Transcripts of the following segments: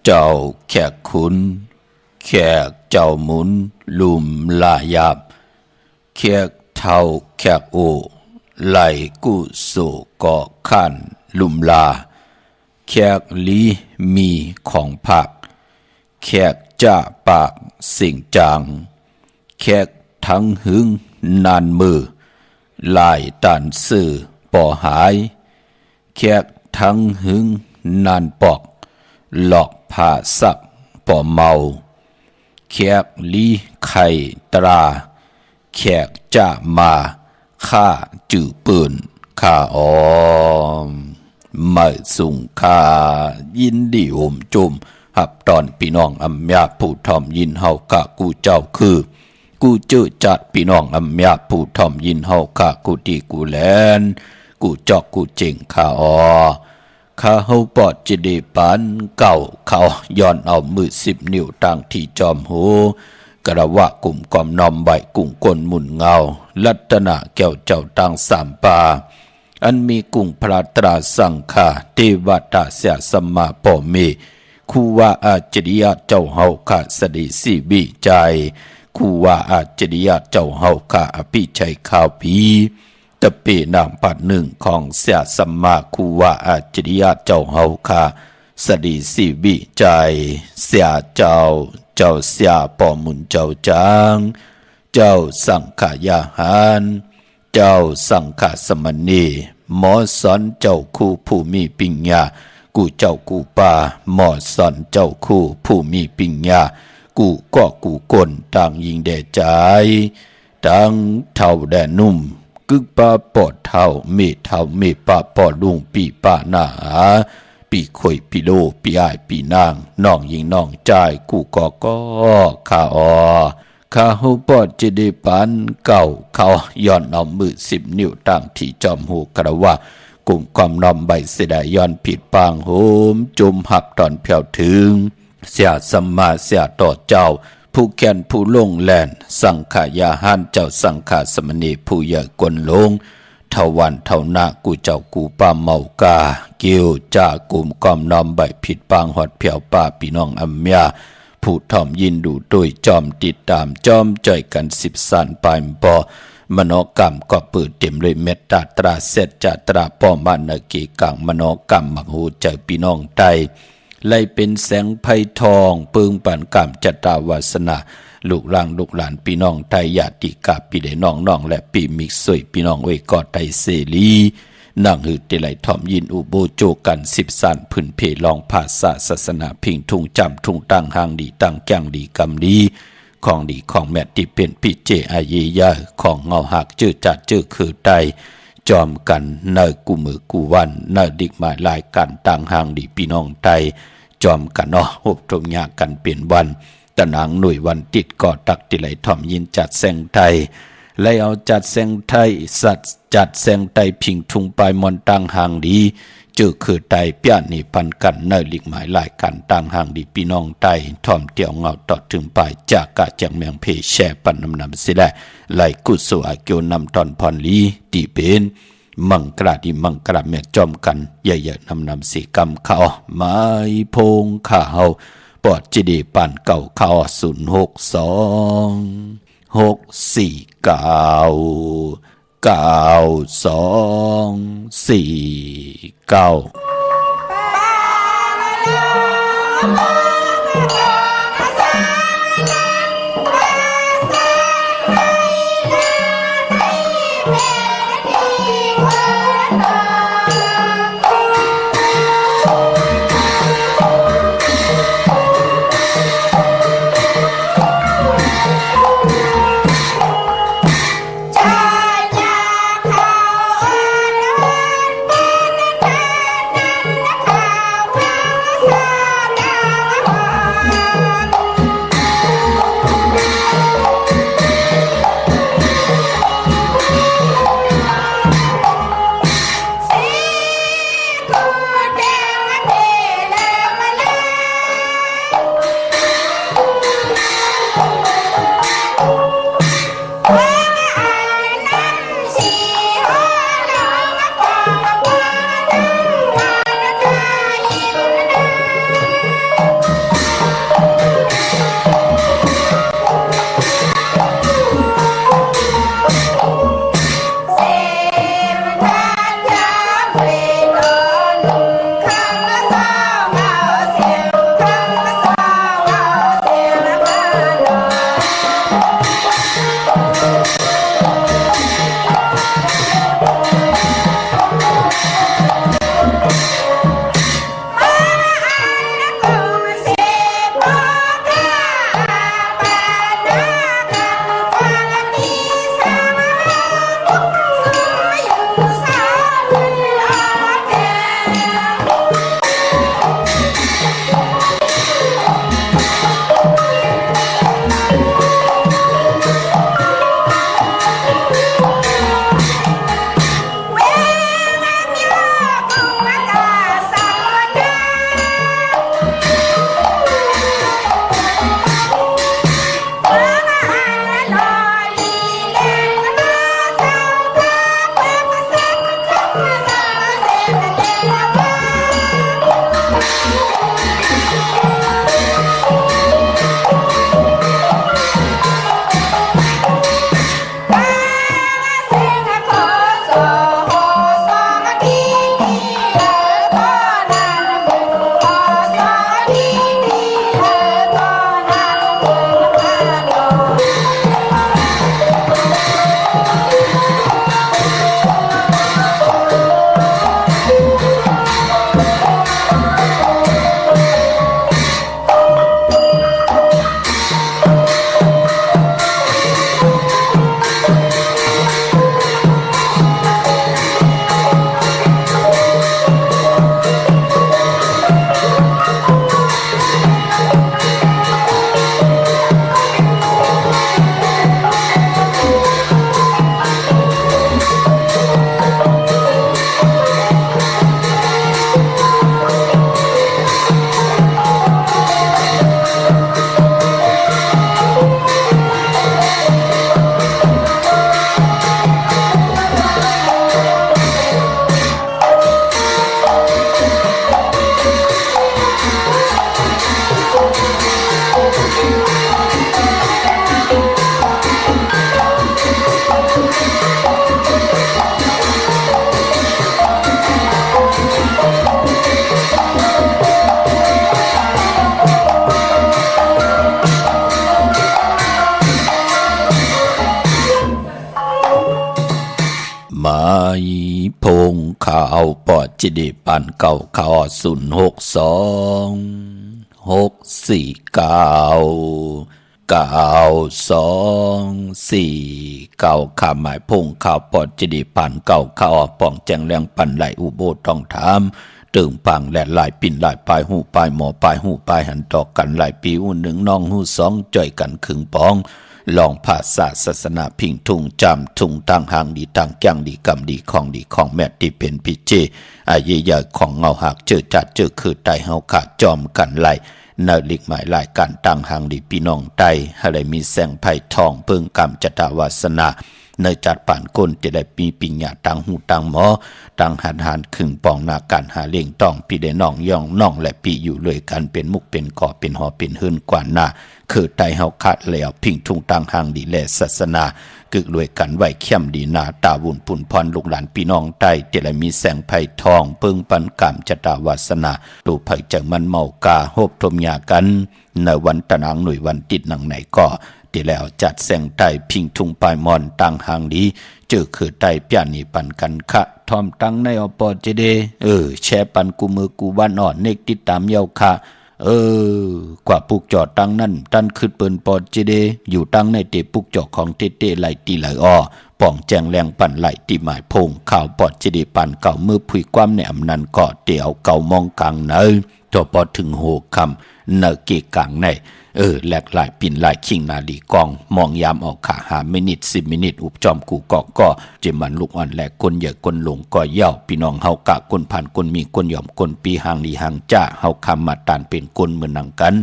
เจ้าแขกขุนแขกเจ้าหมุนลุ่มลายาบแขกเท่าแขกโอไหลกุโสก่อขันลุ่มลาแขกลีมีของผักแขกจ้าปากสิ่งจางแขกทั้งหึงนานมือลายตันสื่อป่อหายแขกทั้งหึงนานปอกหลอกผ่าสักป่อเมาแขกลีไข่ตราแขกจ้ามาข้าจื่อปืนข้าออมไม่สุงข้ายินดีโอมจุมหับตอนพี่น้องอัมยาผู้ทอมยินเฮากะกูเจ้าคือกูเจอจัดพี่น้องอัมยาผู้ทอมยินเฮากะกูดีกูแลนกูจอกกูเจ๋งข้าออข้าเฮาปอดจะได้ปานเก่าเขาย้อนเอามือ10 นิ้วตั้งที่จอมหูกระวะกลุ่มกอมนอมใบกุ้งกลหมุนเงาลัตนะแก้วเจ้าตัง3 ป่าอันมีกุ้งพระตราสังฆาเทวตาเสียสมมาปอเมคูว่าอาจริยะเจ้าเฮาข้าสดิสีบิใจคูว่าอาจริยะเจ้าเฮาข้าอภิชัยข่าวผีตะเปนามปัดหนึ่งของเสียสมมาคูว่าอาจริยะเจ้าเฮาข้าสดิสีบิใจเสียเจ้าเสียปอมุนเจ้าจางเจ้าสังขายาหารเจ้าสังฆสมณีหมอสอนเจ้าคู่ผู้มีปัญญากูเจ้ากูป่าหมอสอนเจ้าคู่ผู้มีปัญญากูก็กูกลต่างยิงแด่ใจต่างเท่าแด่นุ่มกึกป่าปอดเท่าเมเท่าเมป่าปอดลุงปีป่าหน้าปีข่อยปีโลปีอ้ายปีนางน้องยิงน้องใจกูก็ข้าออข้าหูปอดจะได้ปานเก่าเขาย้อนเอามือ10 นิ้วตั้งที่จอมหูกระว่ากลุ่มความนอมใบเสดย้อนผิดปางโหมจุมหับตอนเพียวถึงเสียสมมาเสียต่อเจ้าผู้แก่นผู้ลงแลนสังขายาหันเจ้าสังขาสมณีผู้ใหญ่กลลงเท่าวันเท่านากูเจ้ากูป่าเมากาเกี่ยวจากลุ่มความนอมใบผิดปางหอดเพียวป่าพี่น้องอัมยาผู้ทอมยินดูโดยจอมติดตามจอมใจกัน10 สันปายปอมโนกรรมก็เปิดเต็มเลยเมตตาตราเสจจตราป้อมานกีกังมโนกรรมมักหูใจพี่น้องไตไล่เป็นแสงไพทองปึงปันกรรมจตาวาสนาลูกหลานลูกหลานพี่น้องไทยญาติกาพี่ได้น้องและปีมิกสวยพี่น้องเวยกอดไทยเสรีนั่งหืดเตไหลทอมยินอุโบโจกัน10 สันพื้นเพลองภาษาศาสนาพิงทุ่งจำทุ่งตั้งหางดีตั้งแก้งดีกำดีของดีของแม่ที่เป็นพิเจอาเยยาของเงาหักจื้อจัดจื้อคือใดจอมกันเนกูมือกูวันเนดิกหมายลายกันตั้งหางดีพี่น้องไทยจอมกันเนาะหบตรงยากันเปลี่ยนวันตะนางหน่วยวันติดก่อตักติไหลทอมยินจัดแสงไทยไล่เอาจัดแสงไทยสัตว์จัดแสงไทยพิงทุงปลายมอนตั้งหางดีเจอคือไตเปียนี่พันกันเนลิกหมายหลายกันตั้งหางดีพี่น้องไตทอมเตียวเงาตอดถึงปลายจากกะจังเมียงเพแช่ปันนำสิแลไล่กุศลอาเกียวนำตอนพรลีตีเป็นมังกราดีมังกราเมียจอมกันใหญ่ๆนำสีกำเขาไม้พงข้าวปอดจีดีปันเก่าข้าว06 04 09 พงข่าวปอดจิดีปันเก่าข่าว06264ข่าวหมายพงข่าวปอดจิดีปันเก่าข่าวป่องแจงแรงปันไหลอุโบทองถามตึงปังและหลายปิ่นหลายปลายหูปลายหมอปลายหูปลายหันตอกกันหลายปีอุ่นหนึ่งน้องหูสองจ่อยกันขึงปองลองภาษาศาสนาพิงทุ่งจำทุ่งตั้งหางดีตั้งแก้งดีกำดีของแม่ที่เป็นพิเจอาเยใหญ่ของเงาหักเจอจัดเจอคือไตเฮาขาดจอมกันไหลเนลิกหมายหลายการตั้งหางดีพี่น้องไตอะไรมีแสงไผ่ทองเพิ่งกำจตาวาสนาเนจัดป่านก้นจะได้ปีปิญญาตังหูตังหมอตังหันขึงปองนาการหาเลี้ยงต้องพี่ได้น้องย่องน้องและพี่อยู่เลยกันเป็นมุกเป็นก่อเป็นหอเป็นหื่นกว่าหน้าคือไตเฮาขาดแล้วพิงทุ่งตังหางดีแลศาสนากึกรวยกันไหวเข้มดีนาตาวุ่นปุ่นพรลูกหลานพี่น้องไตเจริญมีแสงไผ่ทองเพิ่งปันกามจตาวาสนาดูไผ่จากมันเมากาโฮบทมยากันในวันตะนางหน่วยวันติดหนังไหนก็ที่แล้วจัดแสงไตพิงทุ่งปลายมอนตังหางดีเจอคือไตเปียนีปันกันคะทอมตังในอปอเจเดแชปันกูมือกูบ้านอ่อนเนกติดตามเยาค่ะกว่าปุกจอดตั้งนั่นตั้นขึ้นเปินปอดเจเดอยู่ตั้งในเตปุกจอของเตเตไหลตีไหลอ้อป่องแจงแรงปั่นไหลตีหมายพงข่าวปอดเจเดปั่นเก่ามือผุยความในอำนันเกาะเตียวเก่ามองกลางเนยตัวปอดถึงโหคำเนเกกลางในแหลกหลายปิ่นหลายคิงนาลีกองมองยามออกขาหามินิต10 มินิตอุบจอมกูก็เจมันลูกอ่อนแหลกคนใหญ่คนหลงก็เย่าพี่น้องเฮากะคนผ่านคนมีคนยอมคนปีหางลีหางจ้าเฮาคำมาตานเป็นคนเหมือนนังกัน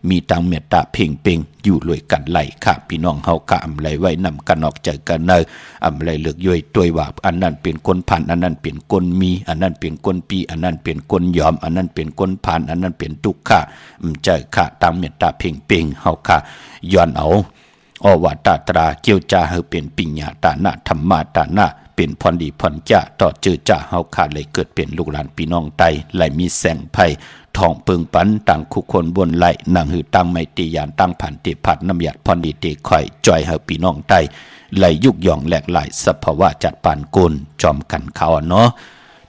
มีตังเมตตาเพ่งเป่งอยู่รวยกันไหลค่ะพี่น้องเฮากะอำไรไว้นำกันออกใจกันเนออำไรเลือกย่อยตัวยว่าอันนั้นเป็นคนผ่านอันนั้นเป็นคนมีอันนั้นเป็นคนปีอันนั้นเป็นคนยอมอันนั้นเป็นคนผ่านอันนั้นเป็นทุกข์ค่ะใจค่ะตังเมตตาเพ่งเป่งเฮาค่ะย้อนเอาวาตาตราเกี่ยวจาเฮาเป็นปิญญาตานะธรรมาตานะเป็นพรดีพรจ้าต่อเจอจ้าเฮาขาดเลยเกิดเป็นลูกหลานพี่น้องไตไหลมีแสงไผ่ทองเปิงปันต่างคุกคนบนไหลนางหือตั้งไมตรียานตั้งผ่านเตผัดน้ำหยาดพรดีเตข่อยจอยเฮาพี่น้องไตไหลยุกย่องแหลกหลายสภาวะจัดปานกุลจอมกันเขาเนาะ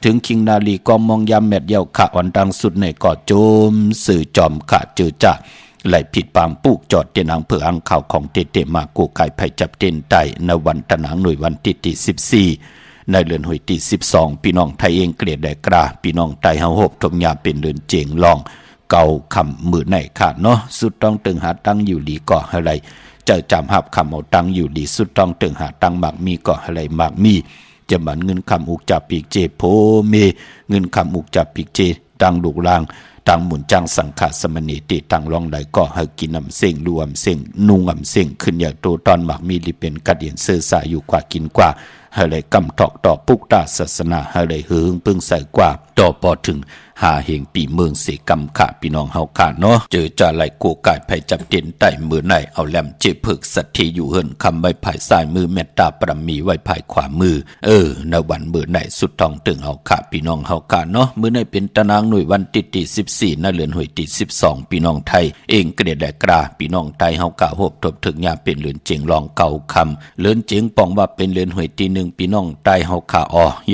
ถึงคิงนาลีก็มองยามแมดเยาขะอ่อนดังสุดในก่อโจมสื่อจอมขะเจอจ้าไหลผิดปามปุกจอดเตนังเพื่ออังข่าวของเตมากูไก่ไผ่จับเต้นไตในวันตะหนังหน่วยวันที่14ในเดือนหวยที่12พี่น้องไทยเองเกลียดได้กราพี่น้องไทยเฮาโหบทมยาเป็นเดือนเจงลองเก่าคำมือในขาดเนาะสุดต้องตึงหาตั้งอยู่ดีก่ออะไรเจ้าจำหับคำเอาตั้งอยู่ดีสุดต้องตึงหาตั้งหมากมีก่ออะไรหมากมีจะบันเงินคำอุกจับปีกเจโพเมเงินคำอุกจับปีกเจตั้งลูกลางตังหมุนจังสังขะสมณีติตังลองไหลก็ให้กินน้ำเส้งรวมเส้งนุ่งน้ำเส้งขึ้นอย่างโตตอนหมากมีลิเป็นกระเดียนเสื้อสายอยู่กว่ากินกว่าให้เลยกำตอกต่อปุกตาศาสนาให้เลยหึงพึ่งใส่กว่าต่อปอถึงหาเหงปีเมืองเสกำขะพี่น้องเฮาขาเนาะเจอจ่าไหลกูกายไผ่จับเด่นใต้มือไหนเอาแหลมเจ็บผึกสัตทีอยู่เฮินคำใบภายซ้ายมือเมตตาปรมีไว้ภายขวามือในวันมือไหนสุดทองตึงเฮาขาพี่น้องเฮาขาเนาะมือไหนเป็นตะนางหน่วยวันที่14ในเดือนหวยที่12พี่น้องไทยเองเกลียดแดกราพี่น้องไทยเฮากะโหบทบถึงยาเป็นเลือนเจงลองเก่าคำเลือนเจงปองว่าเป็นเลือนหวยที่1พี่น้องไทยเฮาขา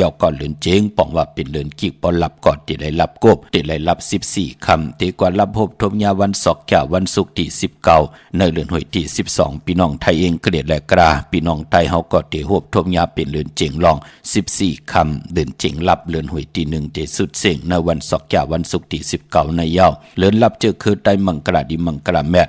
ยาวก่อนเลือนเจงปองว่าเป็นเลือนกิกปอลับก่อนที่ได้รับกบที่ได้รับ14คำที่กว่ารับพบทมยาวันศอกแก่วันศุกร์ที่19ในเดือนหวยที่12พี่น้องไทยเองเกลียดและกราพี่น้องไทยเฮาก็ที่พบทมยาเป็นเดือนเจงลอง14คำเดือนเจงรับเดือนหวยที่1ที่สุดเสงในวันศอกแก่วันศุกร์ที่19ในยาวเดือนรับเจอคือไตมังกราดิมังกราแม่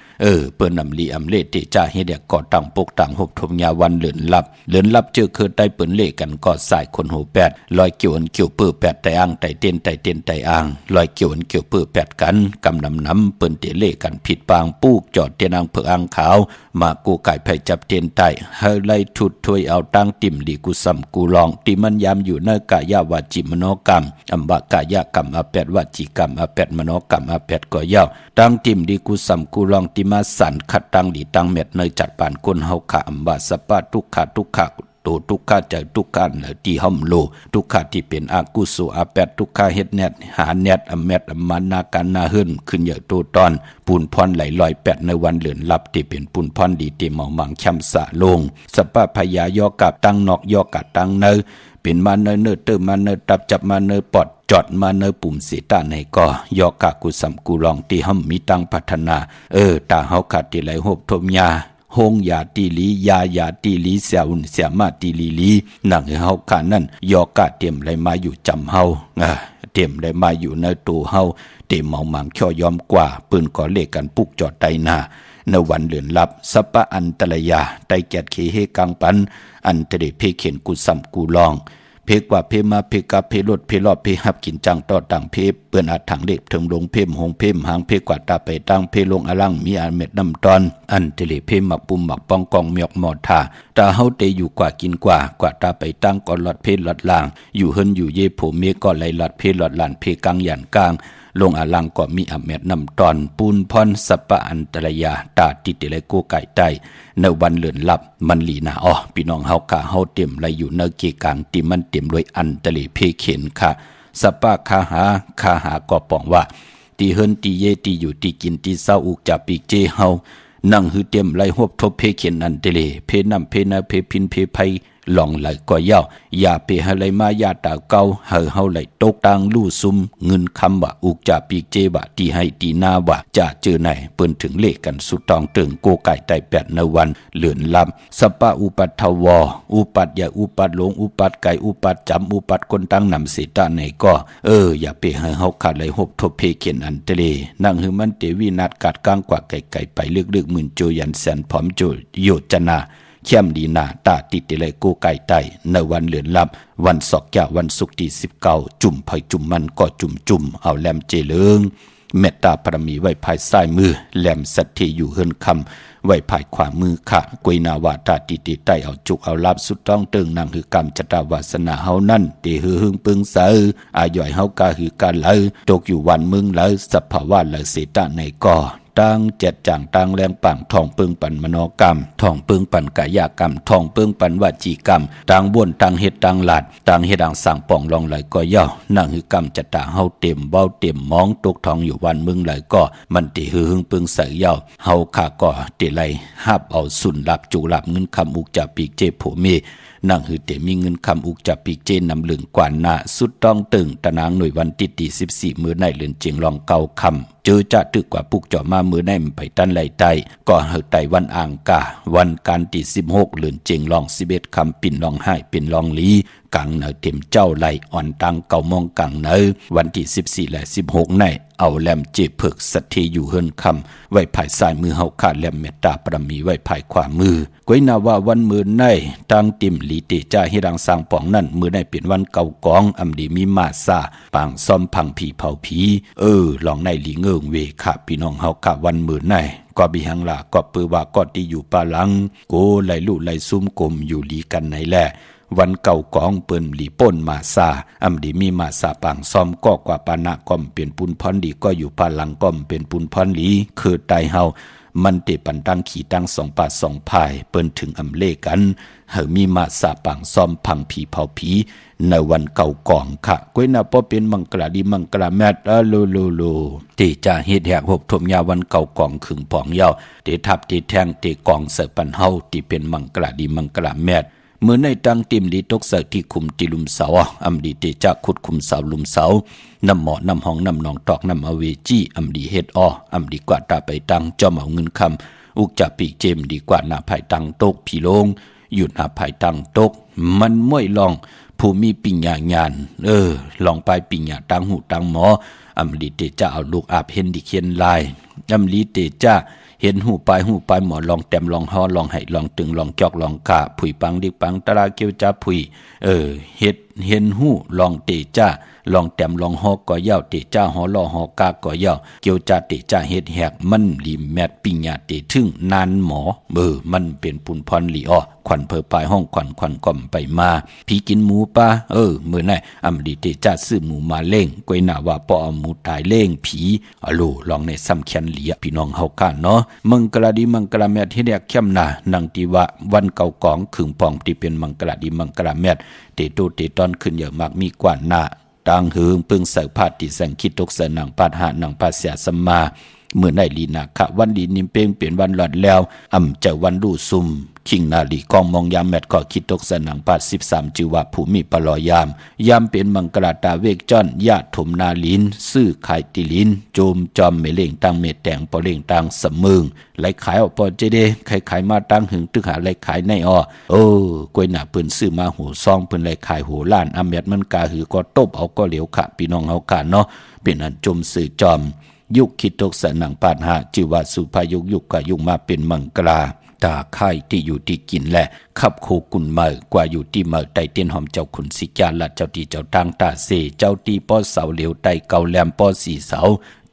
เปิ้นนำลีอำเลที่จ้าเฮ็ดแดกก่อตั้งปกตั้งพบทมยาวันเดือนรับเจอคือไตเปิ้นเลกันก็สายคนหู8ลอยเกี่ยวอันเกี่ยวปื้อ8ไตอ่างไตเต้นไตอ่างลอยเกี่ยวอันเกี่ยวปื้อ8กันกำน้ำเปิ้นเตเลกันผิดปางปูกจอดเตนางเพื่ออ่างขาวมากูไก่ไผ่จับเตียนไตให้ไล่ทุดถวยเอาตั้งติ่มลีกุสัมกูลองติมันยามอยู่ในกายาวาจิมโนกรรมอัมบะกายกรรมอแปดวาจิกรรมอแปดมโนกรรมอแปดก็ยาวตั้งติ่มลีกุสัมกูลองติมาสันขัดตั้งดีตั้งเม็ดในจัดปานคนเฮาขะอัมบะสปะทุกขะตัวทุกขะใจทุกขะที่ห่มโลทุกขะที่เป็นอากุสุอาแปดทุกขะเฮ็ดแนดหาแนดอแมดอมานาการนาหึ่นขึ้นอย่างตัวตอนปูนพรไหลลอย8ในวันเหลือนลับที่เป็นปูนพรดีที่เมามังช่ำสะลงสปะพยายอกับตั้งนอกยอกัดตั้งเน เป็นมาเนเนเตอร์มาเนตับจับมาเนปอดจอดมาเนปุ่มเสตาในก็ยอกะกุสัมกุลองที่ห้ำมีตังพัฒนาตาเฮาขาดที่ไหลหบทมยาหงยาตีลียายาตีลีเสียอุ่นเสียมาตีลีนั่งเฮาขานั่นยอกะเตรียมไหลมาอยู่จำเฮาเตรียมไหลมาอยู่ในตัวเฮาเตรียมเมาหมังช่อยอมกว่าปืนก่อเลกันปุกจอดไตนาในวันเลือนลับสัปปะอันตรยาไตแกดเคเฮกังปันอันเตเดเพเขียนกุสัมกูลองเพกว่าเพมาเพกาเพรถเพรอบเพหับกินจังต่อต่างเพเปื้อนอาถังเล็บถึงลงเพมหงเพมหางเพกว่าตาไปตั้งเพลงอลังมีอันเม็ดน้ำตอนอันเตเลเพมักปุ่มมักปองกองเมียกหมอทาตาเฮาเตอยู่กว่ากินกว่าตาไปตั้งก่อนหลอดเพหลอดล่างอยู่เฮินอยู่เย่โผเมก็ไหลหลอดเพหลอดหลานเพกังหยันกลางลงอลังก็มีอเม็ดน้ำตอนปูนพรสัปปะอันตรยาตาติเตเลโกไก่ใต้ในวันเลือนลับมันลีนาพี่น้องเฮากะเฮาเต็มไหลอยู่ในเกกางที่มันเต็มด้วยอันตรเพเข็นค่ะสัปปะคาหาก็ปองว่าตีเฮินตีเยตีอยู่ตีกินตีเศร้าอุกจับปีกเจเฮานั่งหือเต็มไหลหบทบเพเข็นอันเตเลเพน้ำเพนาเพพินเพไพลองไหลก็ยาวอย่าไปหาไหลมายาตาเก่าเฮาไหลตกตังลู่ซุมเงินคำว่าอุกจ่าปีกเจบะตีให้ตีหน้าว่าจะเจอไหนเปิ้นถึงเลขกันสุดตองตึงโกไก่ไตแปดในวันเลือนลำสปะอุปัตถวอุปัตอย่าอุปัตหลงอุปัตไก่อุปัตจำอุปัตคนตั้งนำเสตาในก็อย่าไปหาเฮาขาดไหลหบทบเพเขียนอันเตเลนั่งหือมันเตวินัดกัดกลางกว่าไก่ไปลึกๆหมื่นโจยันแสนพร้อมโจโยจนาเข้มดีนาตาติดเลยกูไก่ไตในวันเลือนลับวันศอกแก่วันศุกร์ที่19จุ่มไผ่จุ่มมันก็จุ่มเอาแหลมเจเลิงเมตตาพระมีไว้ภายซ้ายมือแหลมสัตย์ที่อยู่เฮินคำไว้ภายขวามือค่ะกวยนาวาตาติติไตเอาจุกเอาลาบสุดต้องเติงนางหือกรรมจตาวาสนาเฮานั่นเตหือหึงปึงเสออาย่อยเฮากาหือกาเลยตกอยู่วันมึงเลยสัพพาวาเลยเสตาในก่อตั้งเจ็ดจ่างตั้งแรงปังท่องเปิงปันมโนกรรมท่องเปิงปันกายกรรมท่องเปิงปันวจีกรรมตั้งบ้วนตั้งเฮ็ดตั้งหลาดตั้งเฮ็ดดังสั่งป่องลองไหลก็ย่อนั่งหือกรรมจะตาเฮาเต็มเบ้าเต็มมองตกทองอยู่วันมึงไหลก็มันติหือหึงเปิงใส่ย่อเฮาขาก็ติไหลหับเอาสุนหลับจูหลับเงินคำอุกจะปีกเจโผเมนั่งหือเตมีเงินคำอุกจะปีกเจนำเหลืองกว่าหน้าสุดต้องตึงตะนางหน่วยวันติตี14มื้อในเลือนเจียงลองเก่าคำเจอจะตึกกว่าปุกจ่อมามื้อในไปตันไหลไตก็เฮอไตวันอ่างกาวันการตี16เลือนเจียงลอง11คำปิ่นลองให้ปิ่นลองลีกังเนเต็มเจ้าไหลอ่อนตังเก่ามองกังเนวันที่14และ16ในเอาแหลมเจเพิกสัตทีอยู่เฮินคำไว้ภายซ้ายมือเฮาขาดแหลมเมตตาปรมีไว้ภายขวามือกวยนาว่าวันมือในตั้งติมลีเตจ้าให้ดังสร้างป่องนั่นมือในเป็นวันเก่ากองอำดีมีมาซาปางซ่อมพังผีเผาผีลองในหลีเงิงเวค่ะพี่น้องเฮาขาวันมือในก็บิหังลาก็ปือว่าก็ที่อยู่ปาลังโกไหลลุไหลซุ่มกลมอยู่ลีกันไหนแหละวันเก่ากองเปิ้นหลีป่นมาซาอำดีมีมาซาปางซ่อมก็กว่าปานะก้อมเป็นปุนพรดีก็อยู่พลังก้อมเป็นปุนพรหลีคือไตเฮามันเตปันตั้งขี่ตั้งสองปาสองพายเปิ้นถึงอำเลกันเฮามีมาซาปางซ่อมพังผีเผาผีในวันเก่ากองค่ะกวยนาพอเป็นมังกราดีมังกราแมตโลที่จะเฮ็ดแหกหบทมยาวันเก่ากองขึงปองยาวเตทับเตแทงเตกองเสปันเฮาที่เป็นมังกราดีมังกราแมตเมื่อในตังติมลีตกเสที่คุมติลุมเสาอำดีเตจักขุดคุมเสาลุมเสาน้ำหมอน้ำห้องน้ำนองตอกน้ำอเวจีอำดีเฮ็ดอำดีกว่าตาไปตังจอมเอาเงินคำอุกจับปีกเจมดีกว่าหน้าภายตังตกผีโลงอยู่หน้าภายตังตกมันม่วยลองผู้มีปิญญาญาณลองไปปิญญาตังหูตังหมออำดีเตจะเอาลูกอาบเห็นดิเขียนลายอำลีเตจะเห็นหูปลายหมอลองแต้มลองฮอลองไห้ลองตึงลองจอกลองกะผุยปังดิปังตะลาเกียวจ้าผุยเห็นหูลองเตจ้าลองแต้มลองฮอก็ยาวเตจ้าฮอลอฮอกาก็ยาวเกียวจ้าเตจ้าเฮ็ดแหกมันลีแมดปิญญาเตถึงนานหมอมันเป็นปุนพรลีขวัญเพอปลายห้องขวัญก่อมไปมาผีกินหมูป่ามื้อไหนอำดีเตจ้าซื้อหมูมาเล่งกวยหน้าว่าปอเอาหมูตายเล่งผีลองในซ้ำแขนเหลียพี่น้องเฮากันเนาะมังกลาดีมังกลาแมทเฮ็ดแหกเข้มนานังติว่าวันเก่ากองขึงปองที่เป็นมังกลาดีมังกลาแมทเตโตเตตอนขึ้นเยอะมากมีกว่าหน้าตังหืงปึงเสกพาดติแสงคิดตกเสนังปาดหานังปาเสียสมา เมื่อในลีนาคะวันดีนิมเป้งเปลี่ยนวันหลอดแล้วเจ้าวันดูซุ่มคิงนาลีกองมองยามแมดก็คิดตกสนังปาด13จือว่าภูมิปลอยยามเป็นมังกราตาเวกจ้อนญาติถมนาลินซื้อขายติลินโจมจอมเมเล่งตังเมแตงปอเล่งตังสมึงไหลขายออกปอเจเดขายมาตังหึงตึกหาไหลขายในกวยหน้าเปิ้นซื้อมาหูซองเปิ้นไหลขายหูล้านแมดมันกาหือก็ตบเอาก็เหลียวค่ะพี่น้องเฮากะเนาะเป็นอันจมสื่อจอมยุคคิดตกสนังปาดหาจือว่าสุภายุกกะยุกมาเป็นมังกราตาไข่ที่อยู่ที่กินและขับโคกุนเมื่อกว่าอยู่ที่เมื่อไตเตียนหอมเจ้าขุนสิจาละเจ้าที่เจ้าทางตาเสเจ้าที่ป้อเสาเหลียวไตเกาแหลมป้อสี่เสา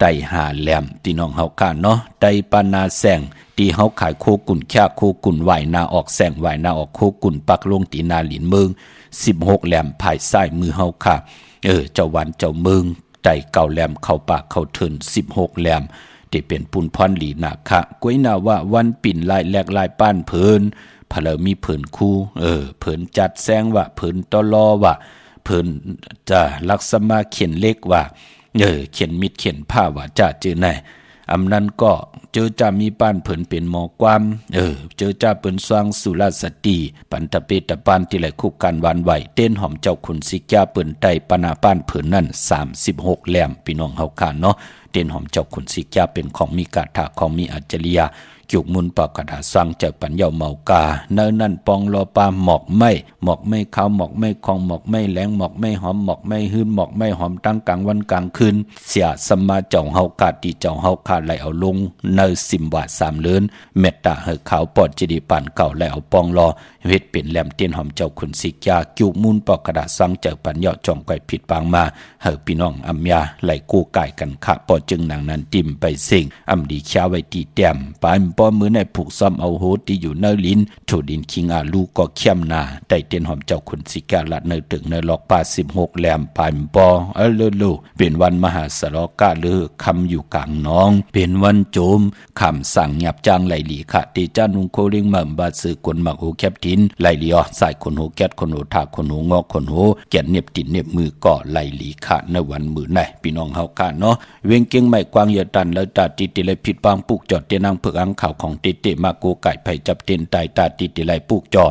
ไตหาแหลมที่น้องเฮาค่ะเนาะไตปานาแสงที่เฮาขายโคกุนแค่โคกุนไหวนาออกแสงไหวนาออกโคกุนปักลงตีนาหลินเมือง16แหลมภายซ้ายมือเฮาค่ะเจ้าวันเจ้าเมืองไตเก่าแหลมเข้าปากเข้าเทิน16แหลมที่เป็นปุนพรหลีนาคะกวยนาว่าวันปิ่นลายแหลกลายป้านเพิ่นพะเลมีเพิ่นคู่เพิ่นจัดแซงว่าเพิ่นตอลอว่าเพิ่นจะลักษณะเขียนเลขว่าเขียนมิดเขียนผ้าว่าจะเจอไหนนั้นก็เจอจะมีป้านเพิ่นเป็นหมอความเจอจะเปิ้นสร้างสุรสติปันตะเปตะปานที่ไหลคุกกันหวานไหวเต้นหอมเจ้าขุนสิกาเปิ้นไตปนาป้านเพิ่นนั่น36แหลมพี่น้องเฮาค่ะเนาะเต้นหอมเจ้าขุนสิกาเป็นของมีกาถาของมีอัจฉริยะจุกมุนปากกระดาสร้างเจ้าปัญญาเมากาเนินนั่นปองรอปลาหมอกไม่ขาวหมอกไม่คองหมอกไม่แหลงหมอกไม่หอมหมอกไม่หืนหมอกไม่หอมตั้งกลางวันกลางคืนเสียสมาเจ้าเฮากาตีเจ้าเฮาขาดไหลเอาลงเนสิมบาท3เลือนเมตตาเฮขาวปอดจิดีปานเก่าไหลเอาปองรอเวทเป็นแหลมเตียนหอมเจ้าขุนสิกาจุกมุนปากกระดาสร้างเจ้าปัญญาจองไก่ผิดปางมาเฮพี่น้องอัมยาไหลกู้ไก่กันขะปอจึงนางนั้นติ่มไปสิ่งดีเช้าไว้ตีแต้มปานปอมือในผูกซ้อมเอาโหที่อยู่เนลินโถดินคิงอาลูก็เข้มนาไตเตียนหอมเจ้าขุนสิกาละเนตึงเนลอกปา16แหลมปานปอลูเป็นวันมหาสรกะลือคำอยู่กลางน้องเป็นวันโจมคำสั่งหยับจางไหลหลีค่ะตีจ้านุงโคลิงมั่มบาซื้อกลมักโหแคบทินไหลหลีอสายคนโหแกดคนโหทาคนโหงอคนโหแกนเน็บติดเน็บมือก่อไหลหลีค่ะในวันมือไหนพี่น้องเฮาค่ะเนาะเวียงเก่งไม่กวางอย่าตันแล้วตาติติเลยผิดบางปุกจอดเตนางเผือกอังข่าวของติมาโกไก่ไผ่จับเต้นตายตาติติไลปุกจอ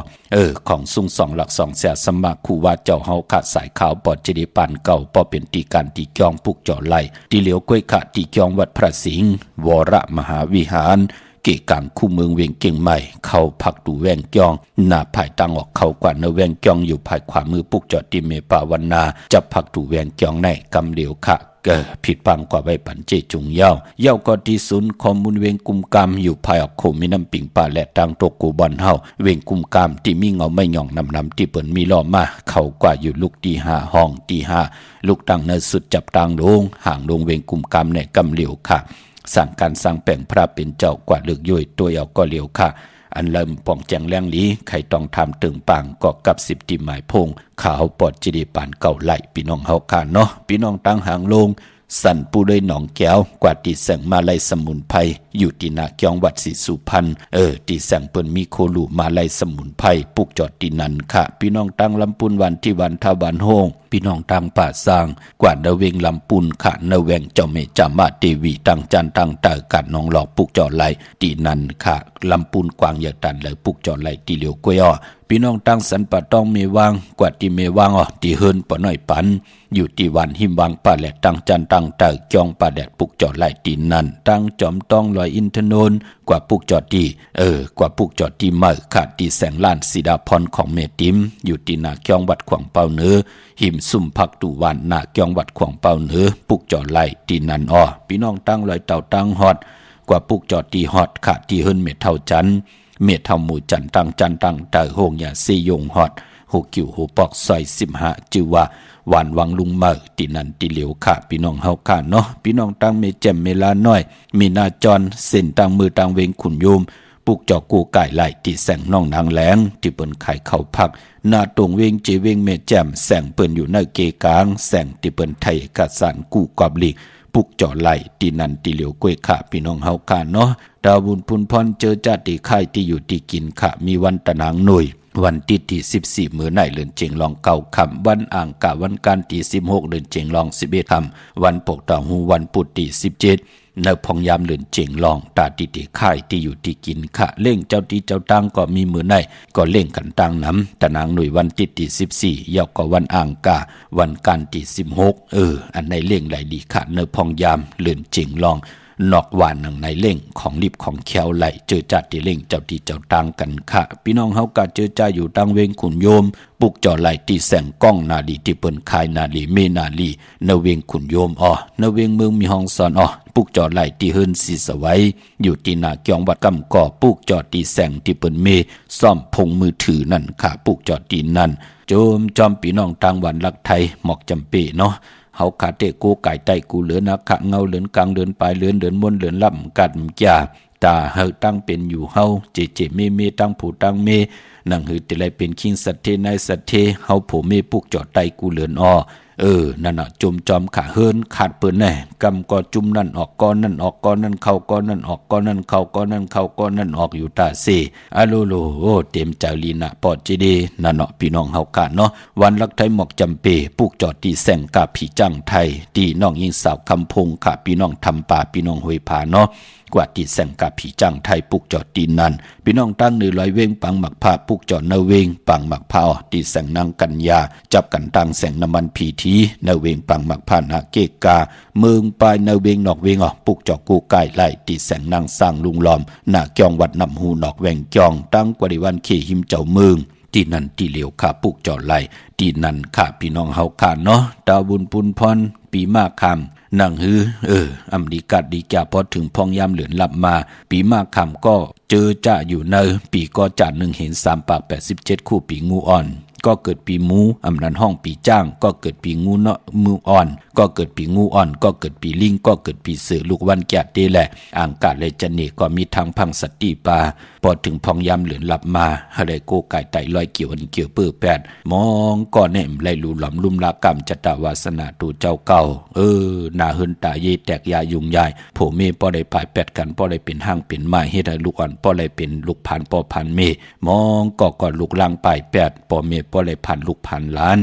ของซุ่ง2หลัก2เสียสมาคูว่าเจ้าเฮาขาดสายขาวปอดจิริปันเก่าปอเป็นตีการตีกองปุกจอไลตีเหลียวกล้วยขะตีกองวัดพระสิงห์วรมหาวิหารเกกังคู่เมืองเวียงเก่งใหม่เข้าพักดูแวงจองหน้าภายตั้งออกเข้ากว่าเนแวงจองอยู่ภายขวามือปุกจอติเมปาวันนาจับพักดูแวงจองในกำเหลียวขะผิดปังกว่าใบปันเจจุงเย้าก็ที่ศูนย์ข้อมูลเวงกุมกามอยู่ภายออกโคมีน้ำปิงป่าและตังตกกูบอนเฮาเวงกุมกามที่มีเงาไม่หย่องนำที่เปิ่นมีล้อมาเขากว่าอยู่ลูกที่5ห้องที่5ลูกตังเนสุดจับตังลงห่างลงเวงกุมกามในกำเหลียวค่ะสั่งการสั่งแป่งพระเป็นเจ้ากว่าเลือกย่อยตัวเอาก็เหลียวค่ะอันเริ่มป่องแจงแรงหลีใครต้องทำตึงปังก็กับ10ที่หมายพงขาวปอดจิดีปานเก่าไหลพี่น้องเฮาค่ะเนาะพี่น้องตั้งหางลงสั่นปูด้วยหนองแก้วกว่าตีแสงมาลัยสมุนไพรอยู่ที่นาเกียงวัดศรีสุพรรณตีแสงเปิ้นมีโคลูมาลัยสมุนไพรปุกจอดที่นั่นค่ะพี่น้องตั้งลำปุนวันที่วันทวันโฮงพี่น้องตั้งป่าสร้างกว่าเนเวงลำปุนค่ะเนเวงเจ้าเมจามาเทวีตั้งจันตั้งตากัดน้องหลอกปุกจอดไหลที่นั่นค่ะลำปุนกวางอย่าตันเลยปุกจอดไหลที่เหลียวกวยพี่น้องตั้งสันป่าต้องเมวางกว่าที่เมวางที่เฮินปะน้อยปันอยู่ที่วันหิมวางป่าแหลตั้งจันตั้งตาจองป่าแดดปุกจอดไหลที่นั่นตั้งจอมต้องลอยอินทนนกว่าปุกจอดที่กว่าปุกจอดที่เมื่อขาดที่แสงล้านสีดาพรของเมติมอยู่ที่นาเกียงวัดขวางเปาเนื้อหิมซุ่มพักตูวันนาเกียงวัดขวางเปาเนื้อปุกจอดไหลที่นั่นพี่น้องตั้งลอยเต่าตั้งฮอดกว่าปุกจอดที่ฮอดขาดที่เฮินเม็ดเท่าจันเม็ดเท่าหมู่จันตั้งเตอโฮงยาซียงฮอดหูกิ่วหูปอกซอย15จือว่าหวานวังลุงเมื่อตีนันตีเหลียวค่ะพี่น้องเฮาค่ะเนาะพี่น้องตั้งเมแจ่มเมลาน้อยมีนาจรเส้นตั้งมือตั้งเวงขุนโยมปุกจอกูไก่ไหลที่แสงน้องนางแหลงที่เปิ้นไข่เข้าพักหน้าตรงเวงเจเวงเมแจ่มแสงเปิ้นอยู่ในเกกลางแสงที่เปิ้นไทยกะสานกูกอบลีปุกจอไหลตีนันตีเหลียวกล้วยค่ะพี่น้องเฮาค่ะเนาะดาวบุญพุนพรเจอจัดที่ค่ายที่อยู่ที่กินค่ะมีวันตะนางหน่วยวันที่14มื้อในเดือนเจงลองเก่าค่ำวันอ่างกะวันการที่16เดือนเจงลอง11ค่ำวันปกตาหูวันพุธที่17 เนพองยามเหลือนเจียงลองตาติติค่ายที่อยู่ที่กินค่ะเล่งเจ้าตีเจ้าตังก็มีมือในก็เล่งกันตังน้ำตะนางหน่วยวันที่14ยาวก็วันอ่างกาวันกันที่16อันในเล่งไหลดีค่ะเนพองยามเหลือนเจียงลองนอกวานหนังในเล่งของรีบของแควไหลเจอจัดที่เล่งเจ้าตีเจ้าตังกันค่ะพี่น้องเฮากะเจอจ้าอยู่ตังเวงขุนโยมปุกจ่อไหลตีแสงก้องนาลีที่เปิ้นคายนาลีเมนาลีเนเวงขุนโยมเนเวงเมืองมีห้องสอนปุกจ่อไหลที่เฮิรนสีสวัยอยู่ที่นาเกียงวัดกำก่อปุกจ่อตีแสงที่เปิ้นเมซ่อมพงมือถือนั่นค่ะปุกจ่อตีนั่นโจมจอมพี่น้องต่างวันรักไทยหมอกจำเปเนาะเฮาขาเตกูไก่ไตกูเหลือนักขะเงาเหลือนกลางเดินปลายเหลือนเดินมนเหลือนล่ำกันจ่าตาเฮาตั้งเป็นอยู่เฮาเจเมตั้งผู้ตั้งเมนั่งหือแต่ไรเป็นคิงสัตเทในสัตเทเฮาผู้เมปุกจอดไตกูเหลือนนั่นน่ะจุ่มจอมขาเฮิรนขาดเปิ้นแน่กำก็จุ่มนั่นออกก้อนนั่นออกก้อนนั่นเข้าก้อนนั่นออกก้อนนั่นเข้าก้อนนั่นเข้าก้อนนั่นออกอยู่ตาเซอะโลโลเต็มใจลีนะปอดเจเดนั่นเนาะพี่น้องเฮากะเนาะวันลักไทยหมอกจำเปปุกจอดตีแสงกาผีจังไทยตีน้องยิงสาวคำพงค่ะพี่น้องทำป่าพี่น้องห้วยผาเนาะกว่าตีแสงกับผีจังไทยปุกจอดตีนันพี่น้องตั้งหนึ่งลอยเวงปังหมักผ้าปุกจอดเนเวงปังหมักผ้าตีแสงนางกัญญาจับกันตั้งแสงน้ำมันผีทีเนเวงปังหมักผ้านาเกกาเมืองปลายเนเวงนอกเวงปุกจอดกูไก่ไล่ตีแสงนางสร้างลุงล้อมหน้าเกียงวัดนำหูนอกแวงเกียงตั้งกว่าดิวันเขหิมเจ้าเมืองตีนันตีเหลียวขาปุกจอดไล่ตีนันขาพี่น้องเฮาขาเนาะดาวบุญปุนพรปีมากคำนั่งฮืออำดีกัดดีจ่าพอถึงพองยามเหลือนหลับมาปีมากคำก็เจอจ่าอยู่เนอปีก็จ่า1เห็น3ปาก87คู่ปีงูอ่อนก็เกิดปีหมูอำนันห้องปีจ้างก็เกิดปีงูเนาะมืออ่อนก็เกิดปีงูอ่อนก็เกิดปีลิงก็เกิดปีเสือลูกวันแก่เตแหละอ่างกาดเลยจันเนก็มีทางพังสติปาพอถึงพองยามเหลือนหลับมาอะไรโกไก่ไต่ลอยเกี่ยวอันเกี่ยวเปื้อแปดมองก็แนมไล่ลูหลอมลุ่มลากรรมจตวาสนาตูเจ้าเก่าหน้าเฮินตาเยแตกยายุงยายโผเมป้อได้ผายแปดกันป้อได้เป็นห้างเป็นไม้เฮ็ดให้ลูกอ่อนป้อได้เป็นลูกพันป้อพันเมมองก็ลูกล่างปลายแปดป้อเมป้อได้พันลูกพันล้าน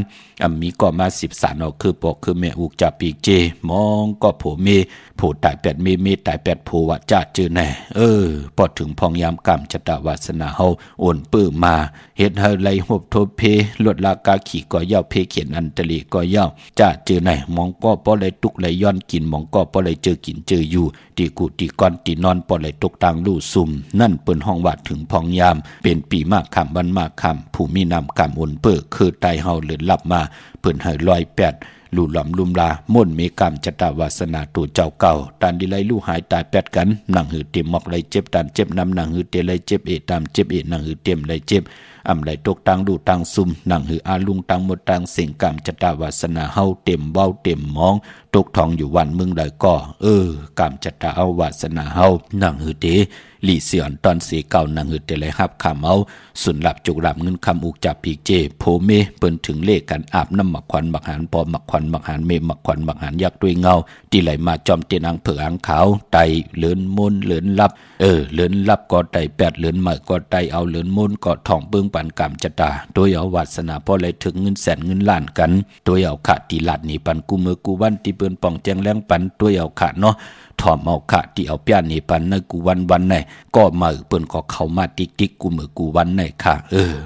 มีก็มา10สารคือปอกคือแม่อุกจับปีกเจมองก็โผเมโผตาย8เมตาย8โผวะจ้าเจอแน่พอถึงพองยามกรรมจตวาสนาเฮาโอนปื้อมาเฮ็ดให้ไหลหบทบเพลวดลากาขี่ก็ย่าเพเขียนอันตลีก็ย่าจ้าเจอแน่มองก็ป้อไหลตุกไหลย้อนกินมองก็ป้อไหลเจอกินเจออยู่ตีกูตีก้อนตีนอนป้อไหลตกตังลู่ซุ่มนั่นเปิ้นห้องว่าถึงพองยามเป็นปีมากคำวันมากคำผู้มีนามกรรมโอนเปื้อคือไตเฮาเลือนลับมาเปิ้นให้ลอยแปดลู่หลอมลุมลาม่นเมกรรมจตวาสนาตัวเจ้าเก่าตันดิไลลู่หายตายแปดกันนั่งหือเต็มหมอกไหลเจ็บตันเจ็บน้ำนั่งหือเตไหลเจ็บตามเจ็บนั่งหือเต็มไหลเจ็บไหลตกตังดูตังซุ่มนั่งหืออาลุงตังหมดตังเสียงกรรมจตวาสนาเฮาเต็มเบ้าเต็มมองตกทองอยู่วันมึงได้ก็กรรมจตวาสนาเฮานั่งหือเตลีเสียนตอนสีเก่านางหืดเตเลยฮับคำเอาสุนหลับจุกหลับเงินคำอุกจับปีเจโพเมเปิ้นถึงเลขกันอาบน้ำหมักควันหมักหานปอหมักควันหมักหานเมหมักควันหมักหานยักษ์ด้วยเงาที่ไหลมาจอมเตียนอังเผืออังขาวไตเลือนมนเลือนลับเลือนลับก็ไตแปดเลือนใหม่ก็ไตเอาเลือนมนก็ท่องเบิ้งปันกรรมจตาโดยเอาวาสนาพอไหลถึงเงินแสนเงินล้านกันโดยเอาขาตีลัดนี่ปันกูมือกูวันที่เปิ้นป่องแจงแรงปันโดยเอาขาเนาะถอมเอาขะที่เอาเปียนี่ปันในกูวันไหนก็มาเปิ้นก็เข้ามาติ๊กกูมือกูวันไหนค่ะ